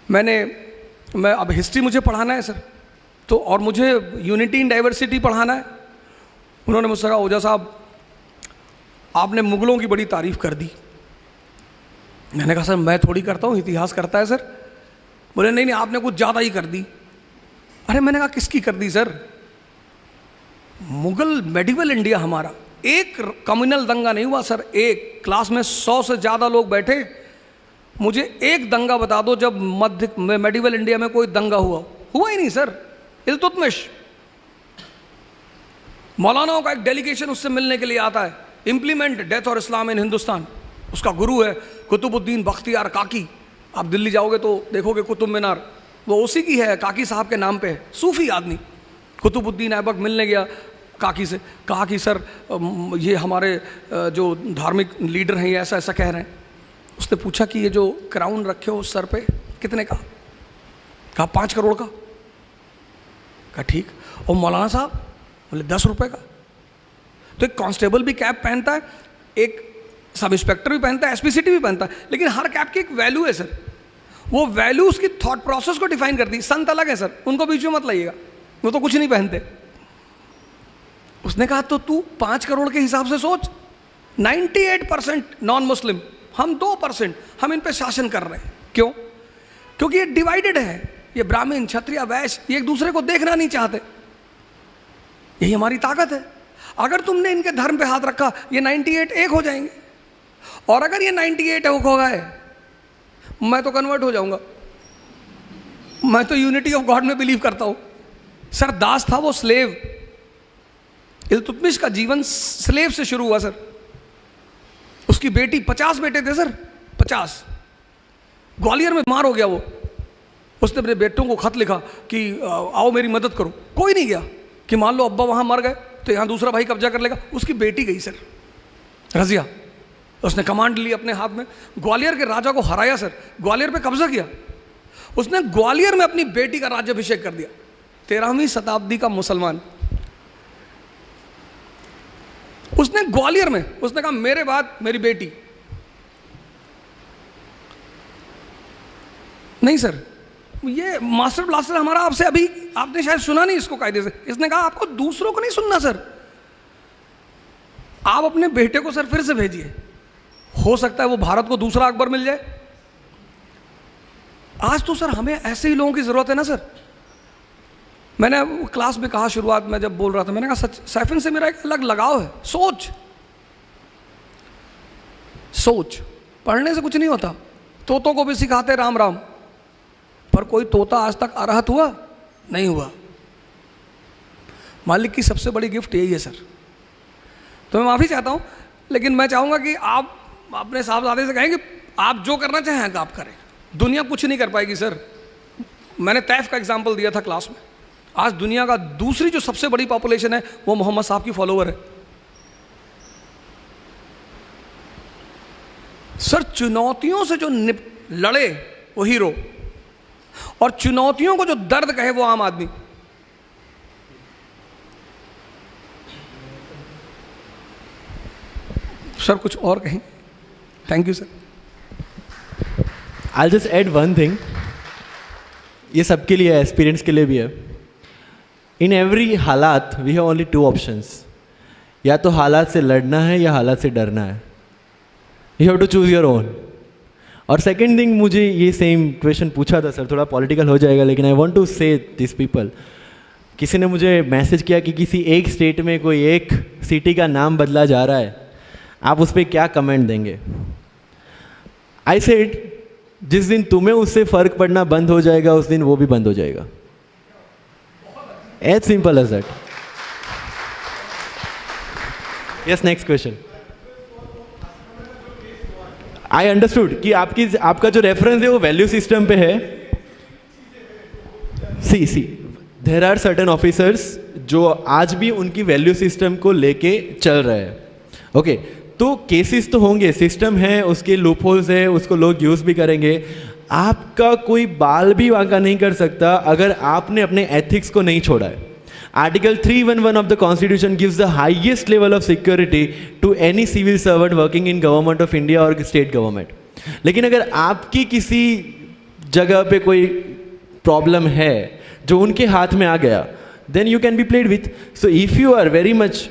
मैं अब हिस्ट्री मुझे पढ़ाना है सर, तो और मुझे यूनिटी इन डाइवर्सिटी पढ़ाना है। उन्होंने मुझसे कहा ओझा साहब आपने मुगलों की बड़ी तारीफ कर दी। मैंने कहा सर मैं थोड़ी करता हूँ, इतिहास करता है सर। बोले नहीं नहीं आपने कुछ ज़्यादा ही कर दी। अरे मैंने कहा किसकी कर दी सर? मुगल मेडिवल इंडिया हमारा, एक कम्युनल दंगा नहीं हुआ सर। एक क्लास में 100 से ज़्यादा लोग बैठे, मुझे एक दंगा बता दो जब मध्य मेडिवल इंडिया में कोई दंगा हुआ ही नहीं सर। इल्तुतमिश, मौलानाओं का एक डेलीगेशन उससे मिलने के लिए आता है। इम्प्लीमेंट डेथ और इस्लाम इन हिंदुस्तान, उसका गुरु है कुतुबुद्दीन बख्तियार काकी। आप दिल्ली जाओगे तो देखोगे कुतुब मीनार, वो उसी की है, काकी साहब के नाम पे है। सूफी आदमी कुतुबुद्दीन ऐबक मिलने गया काकी से, कहा कि सर ये हमारे जो धार्मिक लीडर हैं ये ऐसा ऐसा कह रहे हैं। उसने पूछा कि ये जो क्राउन रखे हो सर पे कितने का? कहा 5 करोड़ का। कहा ठीक। और मौलाना साहब बोले 10 रुपये का। तो एक कांस्टेबल भी कैप पहनता है, एक सब इंस्पेक्टर भी पहनता है, एसपीसीटी भी पहनता है, लेकिन हर कैप की एक वैल्यू है सर। वो वैल्यू उसकी थॉट प्रोसेस को डिफाइन करती है। संत अलग है सर, उनको बीच में मत लाइएगा, वो तो कुछ नहीं पहनते। उसने कहा तो तू 5 करोड़ के हिसाब से सोच, 98% नॉन मुस्लिम, हम 2%, हम इन पे शासन कर रहे हैं। क्यों? क्योंकि ये डिवाइडेड है, ये ब्राह्मण क्षत्रिय वैश्य, ये एक दूसरे को देखना नहीं चाहते। यही हमारी ताकत है। अगर तुमने इनके धर्म पे हाथ रखा, ये 98 एक हो जाएंगे, और अगर ये 98 एक हो गए, मैं तो कन्वर्ट हो जाऊंगा। मैं तो यूनिटी ऑफ गॉड में बिलीव करता हूं। सर दास था वो स्लेव, इल्तुतमिश का जीवन स्लेव से शुरू हुआ सर। उसकी बेटी, 50 बेटे थे सर, 50। ग्वालियर में बीमार हो गया वो। उसने अपने बेटों को खत लिखा कि आओ मेरी मदद करो। कोई नहीं गया कि मान लो अब्बा वहां मर गए तो यहां दूसरा भाई कब्जा कर लेगा। उसकी बेटी गई सर, रजिया। उसने कमांड ली अपने हाथ में, ग्वालियर के राजा को हराया सर, ग्वालियर पे कब्जा किया। उसने ग्वालियर में अपनी बेटी का राज्याभिषेक कर दिया। 13वीं शताब्दी का मुसलमान। उसने ग्वालियर में, उसने कहा मेरे बाद मेरी बेटी। नहीं सर, ये मास्टर ब्लास्टर हमारा आपसे अभी आपने शायद सुना नहीं इसको कायदे से। इसने कहा आपको दूसरों को नहीं सुनना सर, आप अपने बेटे को सर फिर से भेजिए, हो सकता है वो भारत को दूसरा अकबर मिल जाए। आज तो सर हमें ऐसे ही लोगों की जरूरत है ना सर। मैंने क्लास में कहा, शुरुआत में जब बोल रहा था, मैंने कहा सच सैफिन से मेरा एक अलग लगाव है। सोच, सोच पढ़ने से कुछ नहीं होता। तोतों को भी सिखाते राम राम, पर कोई तोता आज तक अरहत हुआ नहीं हुआ। मालिक की सबसे बड़ी गिफ्ट यही है सर। तो मैं माफ़ी चाहता हूं, लेकिन मैं चाहूंगा कि आप अपने साहबजादे से कहें कि आप जो करना चाहें आप करें। दुनिया कुछ नहीं कर पाएगी सर। मैंने तैफ का एग्जाम्पल दिया था क्लास में। आज दुनिया का दूसरी जो सबसे बड़ी पॉपुलेशन है वो मोहम्मद साहब की फॉलोवर है सर। चुनौतियों से जो लड़े वो हीरो, और चुनौतियों को जो दर्द कहे वो आम आदमी। सर कुछ और कहें? Thank you sir. I'll just add one thing. ये सबके लिए है, एक्सपीरियंस के लिए भी है। इन एवरी हालात वी हैव ओनली 2 ऑप्शंस। या तो हालात से लड़ना है या हालात से डरना है। You have to choose your own. और सेकेंड थिंग, मुझे ये सेम क्वेश्चन पूछा था सर, थोड़ा पॉलिटिकल हो जाएगा, लेकिन आई वॉन्ट टू से दिस पीपल। किसी ने मुझे मैसेज किया कि किसी एक स्टेट में कोई एक सिटी का नाम बदला जा रहा है, आप उस पर क्या कमेंट देंगे? आई सेड जिस दिन तुम्हें उससे फर्क पड़ना बंद हो जाएगा उस दिन वो भी बंद हो जाएगा। As simple as that. Yes, next question. I understood कि आपका जो रेफरेंस है वो वैल्यू सिस्टम पे है। सी देयर आर सर्टेन ऑफिसर्स जो आज भी उनकी वैल्यू सिस्टम को लेके चल रहे हैं। ओके, तो केसेस तो होंगे, सिस्टम है, उसके लूपहोल्स है, उसको लोग यूज भी करेंगे। आपका कोई बाल भी वांका नहीं कर सकता अगर आपने अपने एथिक्स को नहीं छोड़ा है। Article 311 of the Constitution gives the highest level of security to any civil servant working in government of India or state government. लेकिन अगर आपकी किसी जगह पे कोई प्रॉब्लम है जो उनके हाथ में आ गया, then you can be played with. So if you are very much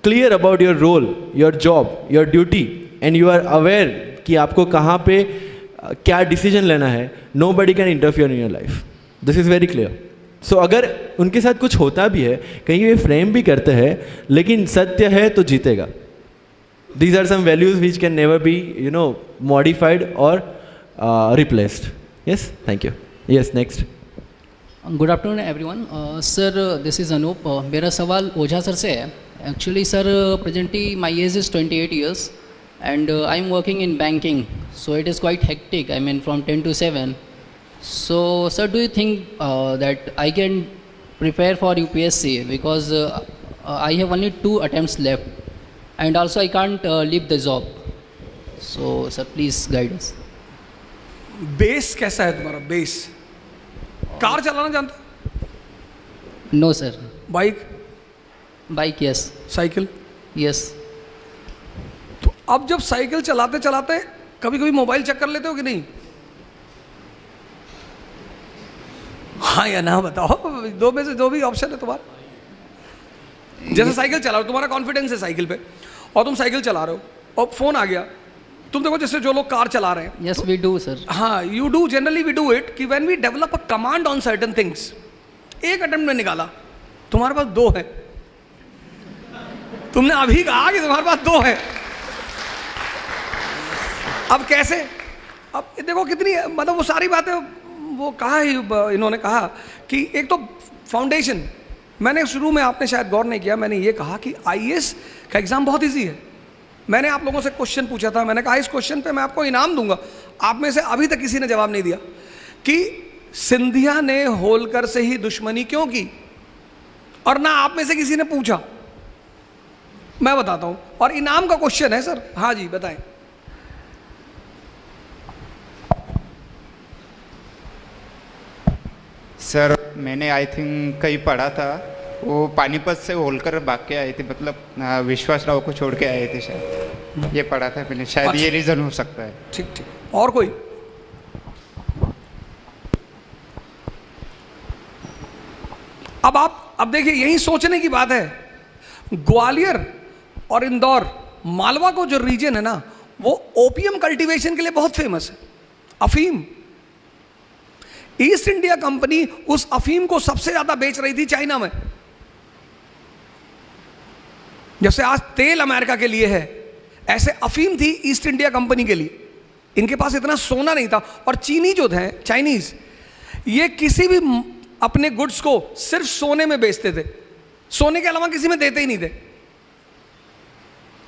clear about your role, your job, your duty, and you are aware कि आपको कहाँ पे क्या डिसीजन लेना है, nobody can interfere in your life. This is very clear. सो अगर उनके साथ कुछ होता भी है, कहीं वे फ्रेम भी करते हैं, लेकिन सत्य है तो जीतेगा। These are some values which can never be modified और replaced. Yes, thank you. Yes, next. Good afternoon everyone. Sir this is Anoop. मेरा सवाल ओझा सर से है। Actually sir presently my age is 28 years and I am working in banking, so it is quite hectic, I mean from 10 to 7. So sir, do you think that I can prepare for UPSC, because I have only 2 attempts left and also I can't leave the job, so sir please guide us. Base कैसा है तुम्हारा? Base car चलाना जानते? No sir. Bike? Bike yes. Cycle? Yes. तो अब जब cycle चलाते चलाते कभी कभी मोबाइल चेक कर लेते हो कि नहीं? हाँ या ना बताओ, दो में से जो भी ऑप्शन है तुम्हारा। जैसे साइकिल चला रहे हो, तुम्हारा कॉन्फिडेंस है साइकिल पे, और तुम साइकिल चला रहे हो और फोन आ गया, तुम देखो जैसे जो लोग कार चला रहे हैं। Yes, we do, sir. हाँ, you do, generally we do it कि when we develop a command on certain things. एक अटेम्प्ट में निकाला, तुम्हारे पास 2 है। तुमने अभी कहा कि तुम्हारे पास 2 है, अब कैसे? अब देखो कितनी, मतलब वो सारी बातें वो कहा ही, इन्होंने कहा कि एक तो फाउंडेशन, मैंने शुरू में, आपने शायद गौर नहीं किया, मैंने ये कहा कि आईएएस का एग्जाम बहुत इजी है। मैंने आप लोगों से क्वेश्चन पूछा था, मैंने कहा इस क्वेश्चन पे मैं आपको इनाम दूंगा। आप में से अभी तक किसी ने जवाब नहीं दिया कि सिंधिया ने होलकर से ही दुश्मनी क्यों की, और ना आप में से किसी ने पूछा। मैं बताता हूं, और इनाम का क्वेश्चन है सर। हाँ जी बताएं। सर मैंने आई थिंक कहीं पढ़ा था, वो पानीपत से होलकर भाग के आए थे, मतलब विश्वास राव को छोड़ के आए थे शायद, ये पढ़ा था मैंने, शायद ये रीज़न हो सकता है। ठीक ठीक। और कोई? अब देखिए, यही सोचने की बात है। ग्वालियर और इंदौर, मालवा को जो रीजन है ना, वो ओपियम कल्टीवेशन के लिए बहुत फेमस है, अफीम। ईस्ट इंडिया कंपनी उस अफीम को सबसे ज्यादा बेच रही थी चाइना में। जैसे आज तेल अमेरिका के लिए है, ऐसे अफीम थी ईस्ट इंडिया कंपनी के लिए। इनके पास इतना सोना नहीं था। और चीनी जो थे, चाइनीज, ये किसी भी अपने गुड्स को सिर्फ सोने में बेचते थे, सोने के अलावा किसी में देते ही नहीं थे।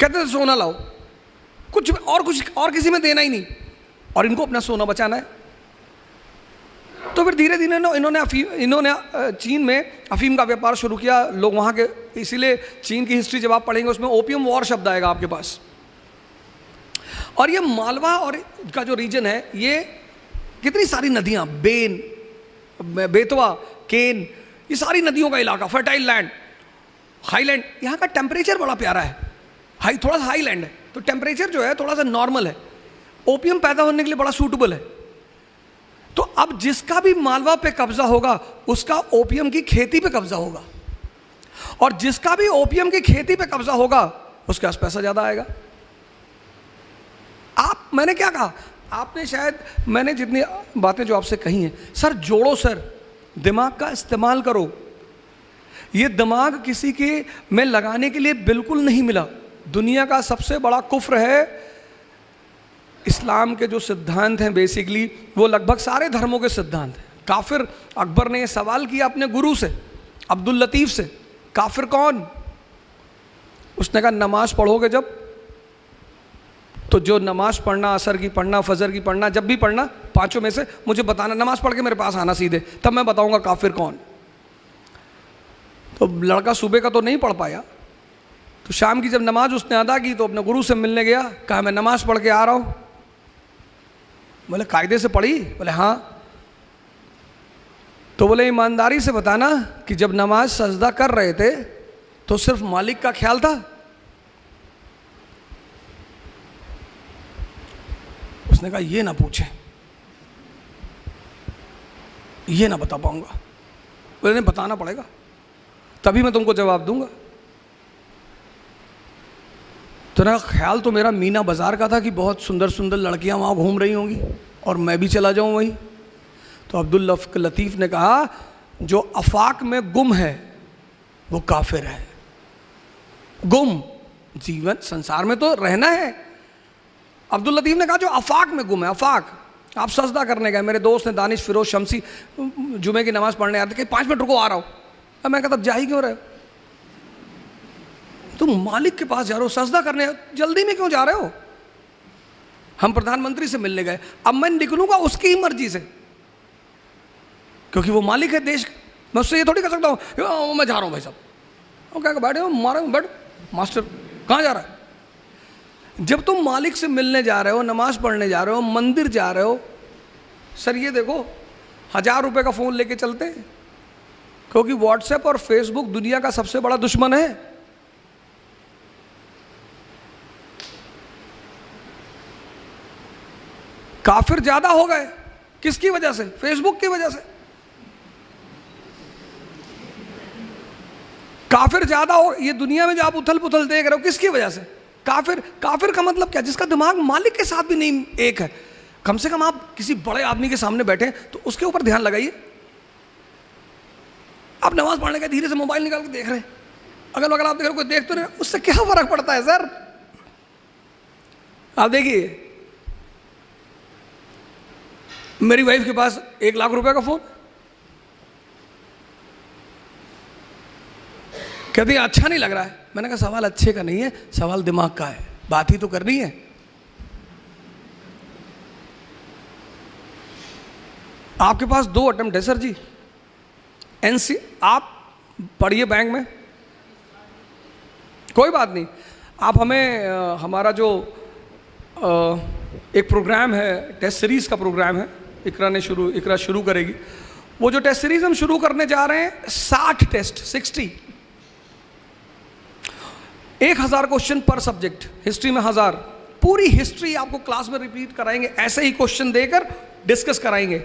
कहते थे सोना लाओ, कुछ और किसी में देना ही नहीं, और इनको अपना सोना बचाना है। तो फिर धीरे धीरे इन्होंने चीन में अफीम का व्यापार शुरू किया। लोग वहाँ के, इसीलिए चीन की हिस्ट्री जब आप पढ़ेंगे उसमें ओपियम वॉर शब्द आएगा आपके पास। और ये मालवा और का जो रीजन है, ये कितनी सारी नदियाँ, बेतवा, केन, ये सारी नदियों का इलाका, फर्टाइल लैंड, हाईलैंड। यहाँ का टेम्परेचर बड़ा प्यारा है, थोड़ा सा हाईलैंड है, तो टेम्परेचर जो है थोड़ा सा नॉर्मल है, ओपियम पैदा होने के लिए बड़ा सूटेबल है। तो अब जिसका भी मालवा पे कब्जा होगा, उसका ओपियम की खेती पे कब्जा होगा, और जिसका भी ओपियम की खेती पे कब्जा होगा, उसके पास पैसा ज्यादा आएगा। मैंने क्या कहा, आपने शायद, मैंने जितनी बातें जो आपसे कही हैं, सर जोड़ो, सर दिमाग का इस्तेमाल करो। ये दिमाग किसी के में लगाने के लिए बिल्कुल नहीं मिला। दुनिया का सबसे बड़ा कुफ्र है, इस्लाम के जो सिद्धांत हैं बेसिकली, वो लगभग सारे धर्मों के सिद्धांत हैं। काफिर, अकबर ने सवाल किया अपने गुरु से, अब्दुल लतीफ से, काफिर कौन? उसने कहा नमाज पढ़ोगे जब, तो जो नमाज पढ़ना, असर की पढ़ना, फजर की पढ़ना, जब भी पढ़ना, पांचों में से मुझे बताना, नमाज पढ़ के मेरे पास आना सीधे, तब मैं बताऊंगा काफिर कौन। तो लड़का सुबह का तो नहीं पढ़ पाया, तो शाम की जब नमाज उसने अदा की तो अपने गुरु से मिलने गया, कहा मैं नमाज पढ़ के आ रहा हूँ। बोले कायदे से पढ़ी? बोले हाँ। तो बोले ईमानदारी से बताना कि जब नमाज सजदा कर रहे थे तो सिर्फ मालिक का ख्याल था? उसने कहा ये ना पूछे, ये ना बता पाऊंगा। बोले नहीं, बताना पड़ेगा, तभी मैं तुमको जवाब दूंगा। तो ना ख्याल तो मेरा मीना बाजार का था कि बहुत सुंदर सुंदर लड़कियां वहां घूम रही होंगी और मैं भी चला जाऊं वहीं। तो अब्दुल लतीफ ने कहा जो अफाक में गुम है वो काफिर है। गुम, जीवन संसार में तो रहना है। अब्दुल लतीफ ने कहा जो अफाक में गुम है, अफाक, आप सजदा करने गए, मेरे दोस्त ने दानिश फिरोज शमसी जुमे की नमाज पढ़ने आते कि 5 मिनट रुको आ रहा हूँ। अब मैं कहता जा ही क्यों रहे हो, तुम मालिक के पास जा रहे हो, सजदा करने, जल्दी में क्यों जा रहे हो? हम प्रधानमंत्री से मिलने गए, अब मैं निकलूंगा उसकी ही मर्जी से, क्योंकि वो मालिक है देश का। मैं उससे ये थोड़ी कर सकता हूँ मैं जा रहा हूँ भाई साहब, हम क्या बैठे हो, मारा बैठ, मास्टर कहाँ जा रहा है? जब तुम मालिक से मिलने जा रहे हो, नमाज पढ़ने जा रहे हो, मंदिर जा रहे हो, सर ये देखो 1000 रुपये का फ़ोन लेके चलते हैं, क्योंकि व्हाट्सएप और फेसबुक दुनिया का सबसे बड़ा दुश्मन है। काफिर ज्यादा हो गए, किसकी वजह से? फेसबुक की वजह से। काफिर ज्यादा हो, ये दुनिया में जो आप उथल पुथल देख रहे हो किसकी वजह से? काफिर। काफिर का मतलब क्या? जिसका दिमाग मालिक के साथ भी नहीं एक है। कम से कम आप किसी बड़े आदमी के सामने बैठे तो उसके ऊपर ध्यान लगाइए। आप नमाज पढ़ने के धीरे से मोबाइल निकाल के देख रहे हैं, अगल बगल आप देख रहे, कोई देख तो रहे, उससे क्या फर्क पड़ता है सर? आप देखिए, मेरी वाइफ के पास 1 लाख रुपए का फोन, कहती है अच्छा नहीं लग रहा है। मैंने कहा सवाल अच्छे का नहीं है, सवाल दिमाग का है, बात ही तो करनी है। आपके पास 2 अटेम्प्ट है सर जी। एनसी आप पढ़िए बैंक में, कोई बात नहीं। आप हमें हमारा जो एक प्रोग्राम है, टेस्ट सीरीज का प्रोग्राम है, इकरा शुरू करेगी। वो जो टेस्ट सीरीज हम शुरू करने जा रहे हैं, 60 टेस्ट, 60, 1000 क्वेश्चन पर सब्जेक्ट। हिस्ट्री में 1000, पूरी हिस्ट्री आपको क्लास में रिपीट कराएंगे, ऐसे ही क्वेश्चन देकर डिस्कस कराएंगे।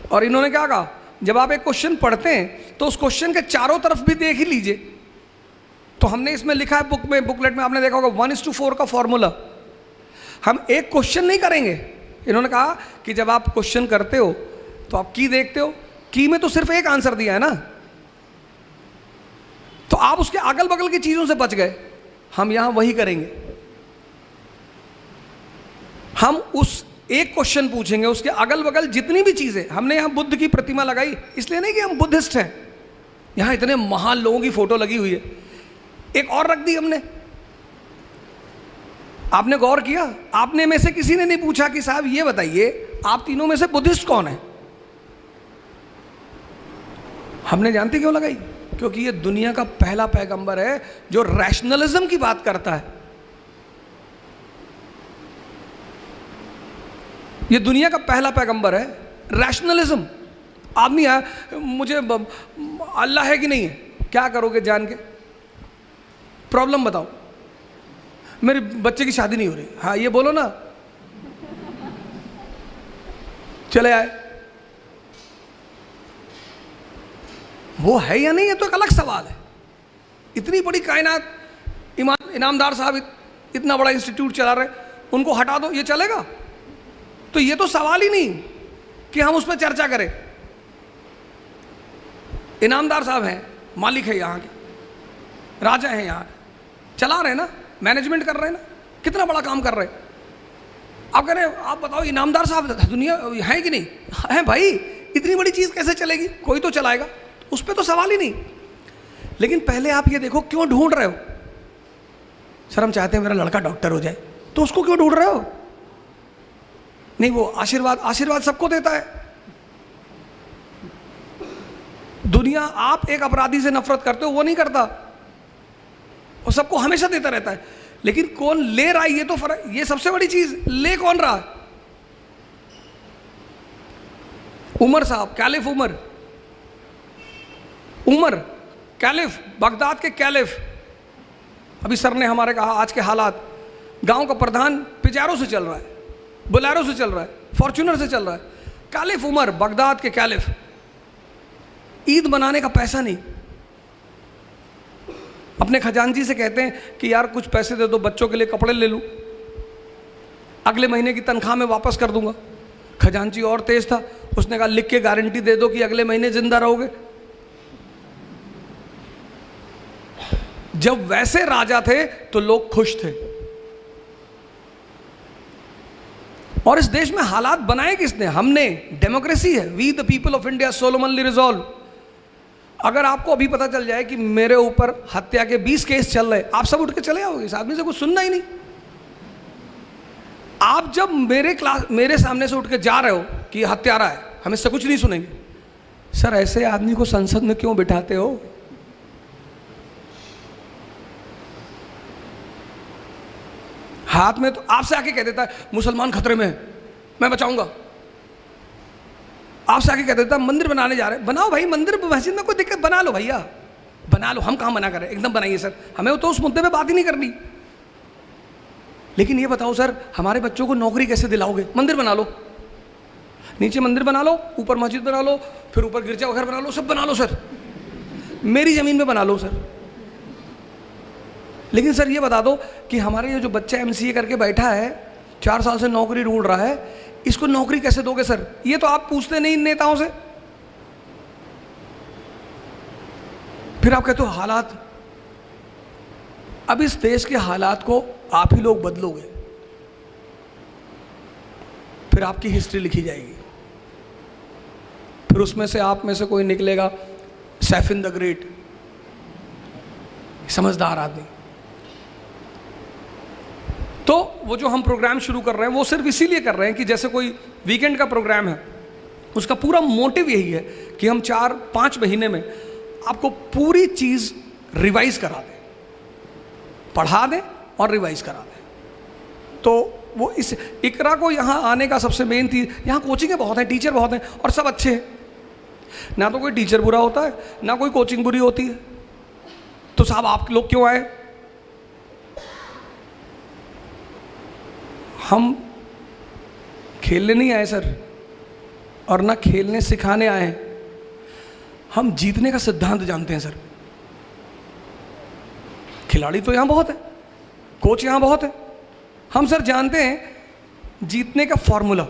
और इन्होंने क्या कहा, जब आप एक क्वेश्चन पढ़ते हैं तो उस क्वेश्चन के चारों तरफ भी देख ही लीजिए। तो हमने इसमें लिखा है बुकलेट में आपने देखा होगा 1:4 का फॉर्मूला। हम एक क्वेश्चन नहीं करेंगे। इन्होंने कहा कि जब आप क्वेश्चन करते हो तो आप की देखते हो, की में तो सिर्फ एक आंसर दिया है ना, तो आप उसके अगल बगल की चीजों से बच गए। हम यहां वही करेंगे, हम उस एक क्वेश्चन पूछेंगे, उसके अगल बगल जितनी भी चीजें। हमने यहां बुद्ध की प्रतिमा लगाई इसलिए नहीं कि हम बुद्धिस्ट हैं, यहां इतने महान लोगों की फोटो लगी हुई है। एक और रख दी हमने। आपने गौर किया, आपने में से किसी ने नहीं पूछा कि साहब ये बताइए आप तीनों में से बुद्धिस्ट कौन है? हमने जानते क्यों लगाई? क्योंकि ये दुनिया का पहला पैगंबर है जो रैशनलिज्म की बात करता है। ये दुनिया का पहला पैगंबर है, रैशनलिज्म। आदमी है, मुझे अल्लाह है कि नहीं है, क्या करोगे जान के? प्रॉब्लम बताओ, मेरे बच्चे की शादी नहीं हो रही, हाँ ये बोलो ना, चले आए। वो है या नहीं है तो एक अलग सवाल है। इतनी बड़ी कायनात, इनामदार साहब इतना बड़ा इंस्टीट्यूट चला रहे, उनको हटा दो, ये चलेगा? तो ये तो सवाल ही नहीं कि हम उस पर चर्चा करें। इनामदार साहब हैं, मालिक है यहाँ के, राजा हैं यहाँ के, चला रहे ना, मैनेजमेंट कर रहे हैं ना, कितना बड़ा काम कर रहे हैं। आप कह रहे हैं, आप बताओ इनामदार साहब दुनिया है कि नहीं है? भाई इतनी बड़ी चीज कैसे चलेगी? कोई तो चलाएगा, उस पर तो सवाल ही नहीं। लेकिन पहले आप ये देखो, क्यों ढूंढ रहे हो? सर हम चाहते हैं मेरा लड़का डॉक्टर हो जाए, तो उसको क्यों ढूंढ रहे हो? नहीं, वो आशीर्वाद सबको देता है। दुनिया, आप एक अपराधी से नफरत करते हो, वो नहीं करता, वो सबको हमेशा देता रहता है। लेकिन कौन ले रहा है, ये तो फर्क, ये सबसे बड़ी चीज, ले कौन रहा? उमर साहब, कैलिफ उमर कैलिफ, बगदाद के कैलिफ। अभी सर ने हमारे कहा आज के हालात, गांव का प्रधान पिजारो से चल रहा है, बोलेरो से चल रहा है, फॉर्च्यूनर से चल रहा है। कैलिफ उमर, बगदाद के कैलिफ, ईद मनाने का पैसा नहीं। अपने खजांची से कहते हैं कि यार कुछ पैसे दे दो, बच्चों के लिए कपड़े ले लूं, अगले महीने की तनख्वाह में वापस कर दूंगा। खजांची और तेज था, उसने कहा लिख के गारंटी दे दो कि अगले महीने जिंदा रहोगे। जब वैसे राजा थे तो लोग खुश थे। और इस देश में हालात बनाए किसने? हमने। डेमोक्रेसी है, we the people of India solemnly resolve. अगर आपको अभी पता चल जाए कि मेरे ऊपर हत्या के 20 केस चल रहे, आप सब उठ के चले आओगे, इस आदमी से कुछ सुनना ही नहीं। आप जब मेरे सामने से उठ के जा रहे हो कि हत्यारा है, हम इससे कुछ नहीं सुनेंगे। सर ऐसे आदमी को संसद में क्यों बिठाते हो? हाथ में तो आपसे आके कह देता है मुसलमान खतरे में है, मैं बचाऊंगा। आपसे आके कह देता है मंदिर बनाने जा रहे हैं, बनाओ भाई मंदिर, मस्जिद में कोई दिक्कत, बना लो भैया, बना लो, हम कहाँ मना करें, एकदम बनाइए सर, हमें तो उस मुद्दे पे बात ही नहीं करनी। लेकिन ये बताओ सर, हमारे बच्चों को नौकरी कैसे दिलाओगे? मंदिर बना लो, नीचे मंदिर बना लो, ऊपर मस्जिद बना लो, फिर ऊपर गिरजा घर बना लो, सब बना लो सर, मेरी ज़मीन पे बना लो सर। लेकिन सर ये बता दो कि हमारे ये जो बच्चा MCA करके बैठा है, 4 साल से नौकरी ढूंढ रहा है, इसको नौकरी कैसे दोगे सर? ये तो आप पूछते नहीं इन नेताओं से। फिर आप कहते हो हालात। अब इस देश के हालात को आप ही लोग बदलोगे, फिर आपकी हिस्ट्री लिखी जाएगी, फिर उसमें से आप में से कोई निकलेगा सैफिन द ग्रेट, समझदार आदमी। तो वो जो हम प्रोग्राम शुरू कर रहे हैं वो सिर्फ इसीलिए कर रहे हैं कि जैसे कोई वीकेंड का प्रोग्राम है, उसका पूरा मोटिव यही है कि हम 4-5 महीने में आपको पूरी चीज़ रिवाइज करा दें, पढ़ा दें और रिवाइज करा दें। तो वो इस इकरा को यहाँ आने का सबसे मेन थी, यहाँ कोचिंगें बहुत हैं, टीचर बहुत हैं और सब अच्छे हैं, ना तो कोई टीचर बुरा होता है ना कोई कोचिंग बुरी होती है। तो साहब आप लोग क्यों आए? हम खेलने नहीं आए सर, और ना खेलने सिखाने आए हैं, हम जीतने का सिद्धांत जानते हैं सर। खिलाड़ी तो यहां बहुत है, कोच यहां बहुत है, हम सर जानते हैं जीतने का फॉर्मूला।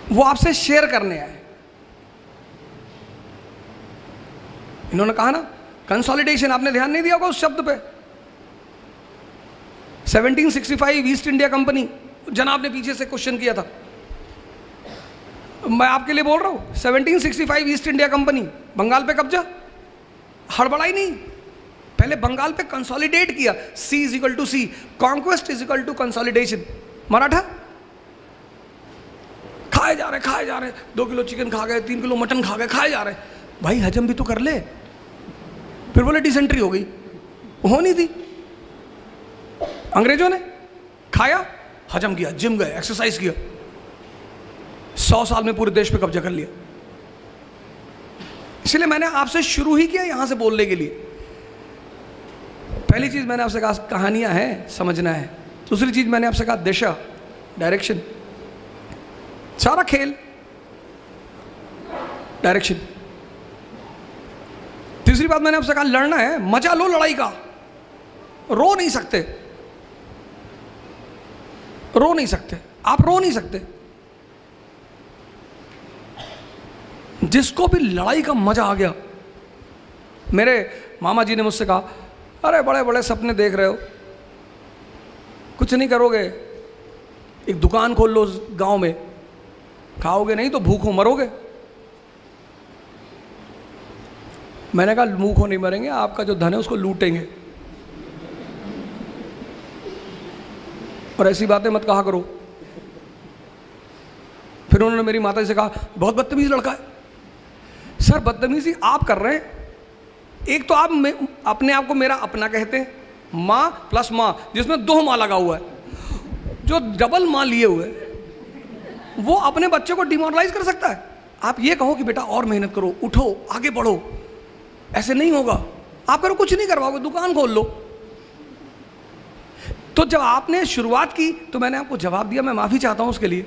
वो आपसे शेयर करने आए। इन्होंने कहा ना कंसोलिडेशन, आपने ध्यान नहीं दिया होगा उस शब्द पे। 1765 ईस्ट इंडिया कंपनी, जनाब ने पीछे से क्वेश्चन किया था, मैं आपके लिए बोल रहा हूं, 1765 ईस्ट इंडिया कंपनी, बंगाल पे कब्जा, हड़बड़ाई नहीं, पहले बंगाल पे कंसोलिडेट किया। C = C, conquest = consolidation. Maratha खाए जा रहे 2 किलो चिकन खा गए, 3 किलो मटन खा गए, खाए जा रहे, भाई हजम भी तो कर ले। फिर बोले डिसेंट्री हो गई, होनी थी। अंग्रेजों ने खाया, हजम किया, जिम गए, एक्सरसाइज किया, 100 साल में पूरे देश पे कब्जा कर लिया। इसलिए मैंने आपसे शुरू ही किया यहां से बोलने के लिए। पहली चीज मैंने आपसे कहा कहानियां हैं, समझना है। दूसरी चीज मैंने आपसे कहा दिशा, डायरेक्शन, सारा खेल डायरेक्शन। तीसरी बात मैंने आपसे कहा लड़ना है, मजा लो लड़ाई का, रो नहीं सकते, रो नहीं सकते, आप रो नहीं सकते। जिसको भी लड़ाई का मजा आ गया, मेरे मामा जी ने मुझसे कहा, अरे बड़े बड़े सपने देख रहे हो, कुछ नहीं करोगे, एक दुकान खोल लो गांव में, खाओगे नहीं तो भूखों मरोगे। मैंने कहा भूखों नहीं मरेंगे, आपका जो धन है उसको लूटेंगे, और ऐसी बातें मत कहा करो। फिर उन्होंने मेरी माता जी से कहा बहुत बदतमीज लड़का है। सर बदतमीजी आप कर रहे हैं। एक तो आप अपने आप को मेरा अपना कहते हैं, माँ प्लस माँ, जिसमें 2 माँ लगा हुआ है, जो डबल माँ लिए हुए वो अपने बच्चे को डिमोरलाइज कर सकता है। आप ये कहो कि बेटा और मेहनत करो, उठो, आगे बढ़ो, ऐसे नहीं होगा। आप करो कुछ नहीं करवाओगे, दुकान खोल लो। तो जब आपने शुरुआत की तो मैंने आपको जवाब दिया, मैं माफी चाहता हूं उसके लिए।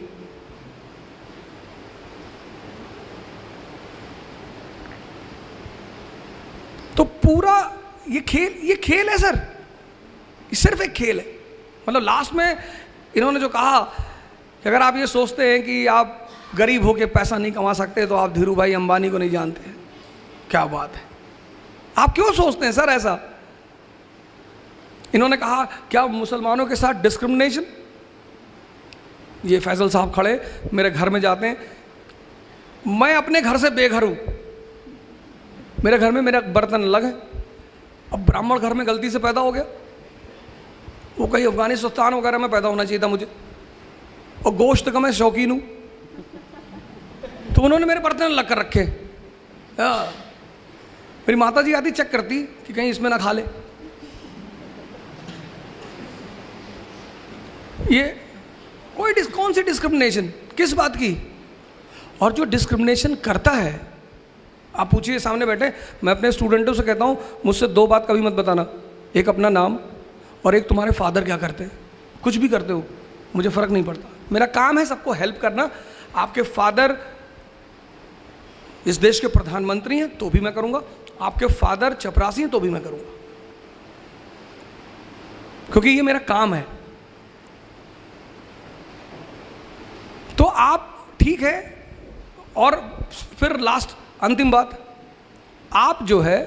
तो पूरा ये खेल है सर, ये सिर्फ एक खेल है। मतलब लास्ट में इन्होंने जो कहा कि अगर आप ये सोचते हैं कि आप गरीब होके पैसा नहीं कमा सकते तो आप धीरू भाई अंबानी को नहीं जानते। क्या बात है, आप क्यों सोचते हैं सर ऐसा? इन्होंने कहा क्या मुसलमानों के साथ डिस्क्रिमिनेशन? ये फैसल साहब खड़े मेरे घर में जाते हैं, मैं अपने घर से बेघर हूँ, मेरे घर में मेरा बर्तन अलग है। अब ब्राह्मण घर में गलती से पैदा हो गया, वो कहीं अफगानिस्तान वगैरह में पैदा होना चाहिए था मुझे, और गोश्त का मैं शौकीन हूँ, तो उन्होंने मेरे बर्तन अलग कर रखे। मेरी माता जी आती चेक करती कि कहीं इसमें ना खा ले। ये कौन सी डिस्क्रिमिनेशन, किस बात की? और जो डिस्क्रिमिनेशन करता है आप पूछिए, सामने बैठे, मैं अपने स्टूडेंटों से कहता हूँ मुझसे 2 बात कभी मत बताना, एक अपना नाम और एक तुम्हारे फादर क्या करते हैं। कुछ भी करते हो मुझे फ़र्क नहीं पड़ता, मेरा काम है सबको हेल्प करना। आपके फादर इस देश के प्रधानमंत्री हैं तो भी मैं करूँगा, आपके फादर चपरासी हैं तो भी मैं करूँगा, क्योंकि ये मेरा काम है। तो आप ठीक है। और फिर लास्ट अंतिम बात, आप जो है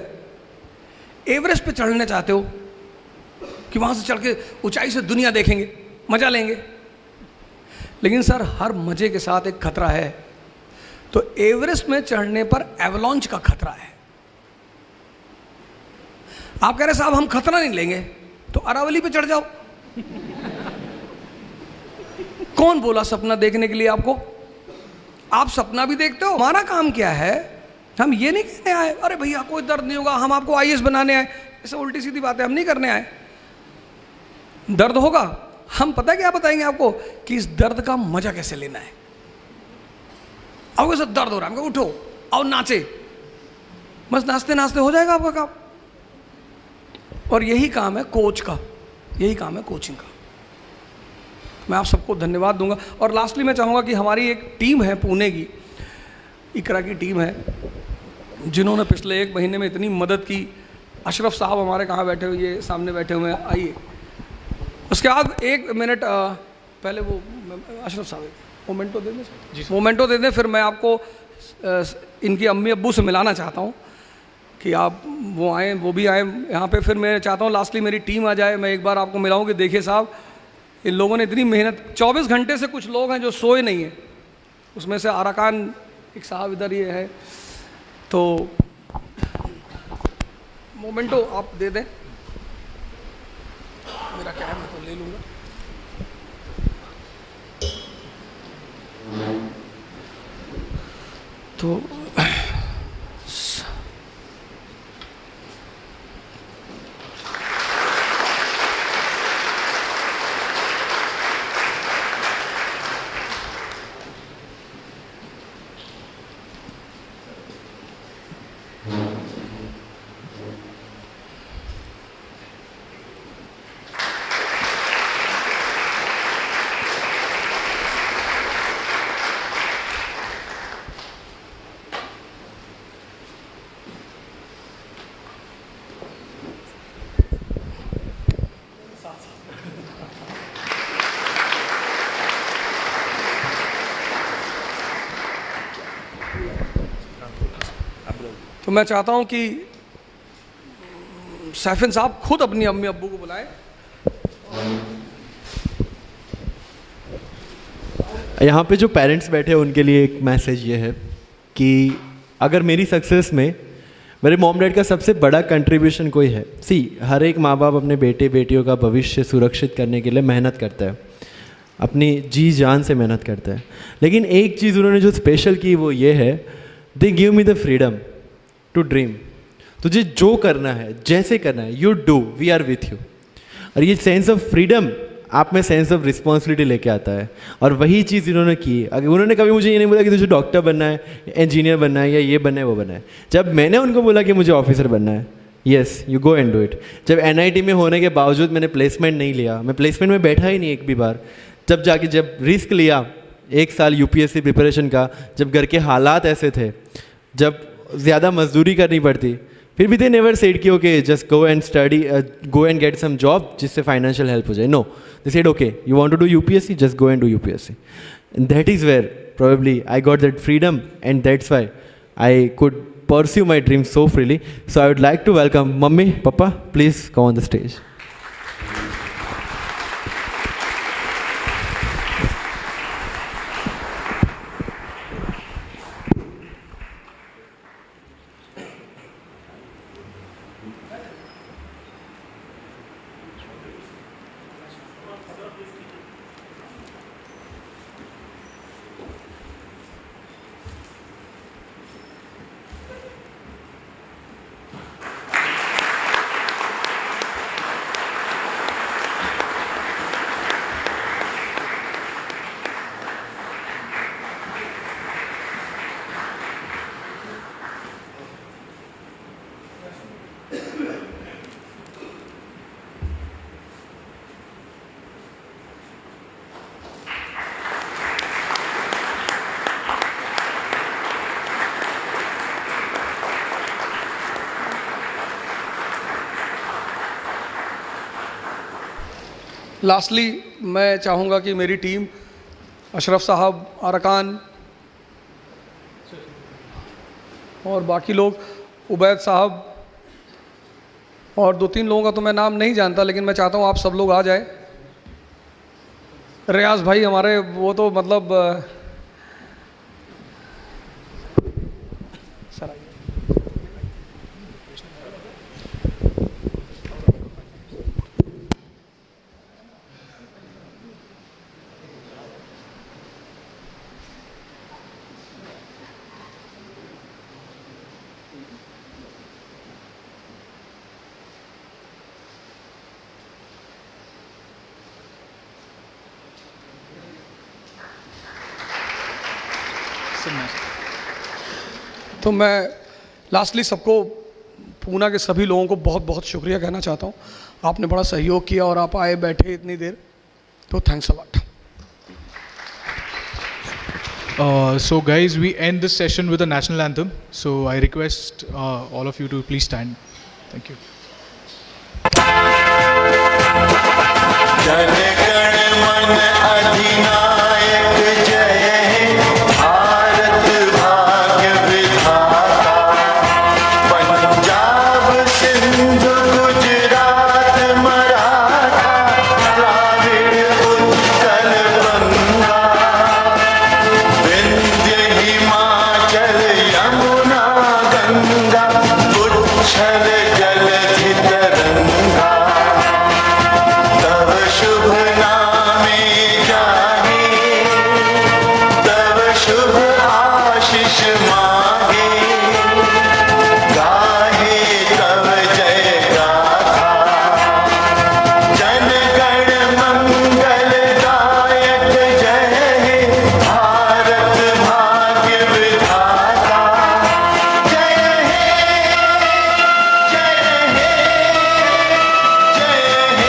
एवरेस्ट पे चढ़ने चाहते हो कि वहाँ से चढ़ के ऊंचाई से दुनिया देखेंगे, मज़ा लेंगे, लेकिन सर हर मज़े के साथ एक खतरा है। तो एवरेस्ट में चढ़ने पर एवलॉन्च का खतरा है। आप कह रहे साहब हम खतरा नहीं लेंगे, तो अरावली पे चढ़ जाओ। कौन बोला सपना देखने के लिए आपको? आप सपना भी देखते हो। हमारा काम क्या है, हम ये नहीं कहने आए अरे भैया कोई दर्द नहीं होगा, हम आपको आईएएस बनाने आए, ऐसे उल्टी सीधी बातें हम नहीं करने आए। दर्द होगा, हम पता क्या बताएंगे आपको कि इस दर्द का मजा कैसे लेना है। आपको सब दर्द हो रहा है, हमको उठो और नाचे, बस नाचते नाचते हो जाएगा आपका काम। और यही काम है कोच का, यही काम है कोचिंग का। मैं आप सबको धन्यवाद दूंगा। और लास्टली मैं चाहूँगा कि हमारी एक टीम है पुणे की, इकरा की टीम है, जिन्होंने पिछले 1 महीने में इतनी मदद की। अशरफ साहब हमारे कहाँ बैठे हुए, ये सामने बैठे हुए हैं, आइए। उसके बाद 1 मिनट पहले वो अशरफ साहब मोमेंटो दे दें जी, मोमेंटो दे दें, फिर मैं आपको इनकी अम्मी अब्बू से मिलाना चाहता हूँ कि आप वो आएँ, वो भी आएँ यहाँ पे। फिर मैं चाहता हूँ लास्टली मेरी टीम आ जाए, मैं एक बार आपको मिलाऊँ कि देखिए साहब इन लोगों ने इतनी मेहनत, 24 घंटे से कुछ लोग हैं जो सोए नहीं हैं, उसमें से आराकान एक साहब इधर ये है। तो मोमेंटो आप दे दें, मेरा क्या है मैं तो ले लूँगा। तो तो मैं चाहता हूं कि सैफिन साहब खुद अपनी अम्मी अब्बू को बुलाएं। यहाँ पे जो पेरेंट्स बैठे हैं उनके लिए एक मैसेज ये है कि अगर मेरी सक्सेस में मेरे मॉम डैड का सबसे बड़ा कंट्रीब्यूशन कोई है, हर एक माँ बाप अपने बेटे बेटियों का भविष्य सुरक्षित करने के लिए मेहनत करता है, अपनी जी जान से मेहनत करता है, लेकिन एक चीज़ उन्होंने जो स्पेशल की वो ये है, they give me the freedom to dream. तुझे जो करना है, जैसे करना है, you do, we are with you. और ये सेंस ऑफ फ्रीडम आप में सेंस ऑफ रिस्पॉन्सिबिलिटी लेके आता है, और वही चीज़ इन्होंने की। अगर उन्होंने कभी मुझे ये नहीं बोला कि तुझे डॉक्टर बनना है, इंजीनियर बनना है, या ये बनना है वो बनना है। जब मैंने उनको बोला कि मुझे ऑफिसर बनना है, yes you go and do it. जब NIT में होने के बावजूद मैंने प्लेसमेंट नहीं लिया, मैं प्लेसमेंट में बैठा ही नहीं एक भी बार, जब रिस्क लिया 1 साल UPSC प्रिपरेशन का, जब घर के हालात ऐसे थे, जब ज़्यादा मजदूरी करनी पड़ती, फिर भी दे नेवर सेड कि okay just go and study, go and get some job जिससे फाइनेंशियल हेल्प हो जाए। No, they said okay you want to do UPSC, just go and do UPSC। And that is where probably I got that freedom, and that's why I could pursue my dreams so freely. So I would like to welcome Mummy, Papa, please come on the stage. Lastly मैं चाहूँगा कि मेरी team, Ashraf साहब, अरकान और बाकी लोग, उबैद साहब और 2-3 लोगों का तो मैं नाम नहीं जानता, लेकिन मैं चाहता हूँ आप सब लोग आ जाए। रियाज भाई हमारे, वो तो मतलब सर आइए। तो मैं लास्टली सबको, पूना के सभी लोगों को बहुत बहुत शुक्रिया कहना चाहता हूँ। आपने बड़ा सहयोग किया और आप आए बैठे इतनी देर, तो thanks a lot. So guys, we end this session with a national anthem. So I request all of you to please stand. Thank you. Jana Gana मन अधिनायक जय हे, भारत भाग्य विधाता। पंजाब सिंधु गुजरात मराठा, द्राविड़ उत्कल बंगा। विंध्य हिमाचल यमुना गंगा, उच्छल जलधि तरंगा। तव शुभ नामे जागे, तव शुभ आशीष मांगे। गाहे तव जय गाथा, जन गण मंगल दायक जय हे, भारत भाग्य विधाता। जय हे, जय हे, जय हे।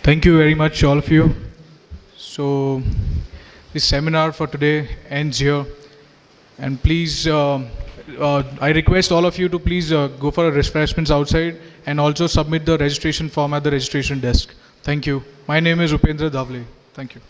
Thank you very much, all of you. So, this seminar for today ends here. And please, I request all of you to please go for refreshments outside and also submit the registration form at the registration desk. Thank you. My name is Upendra Davle. Thank you.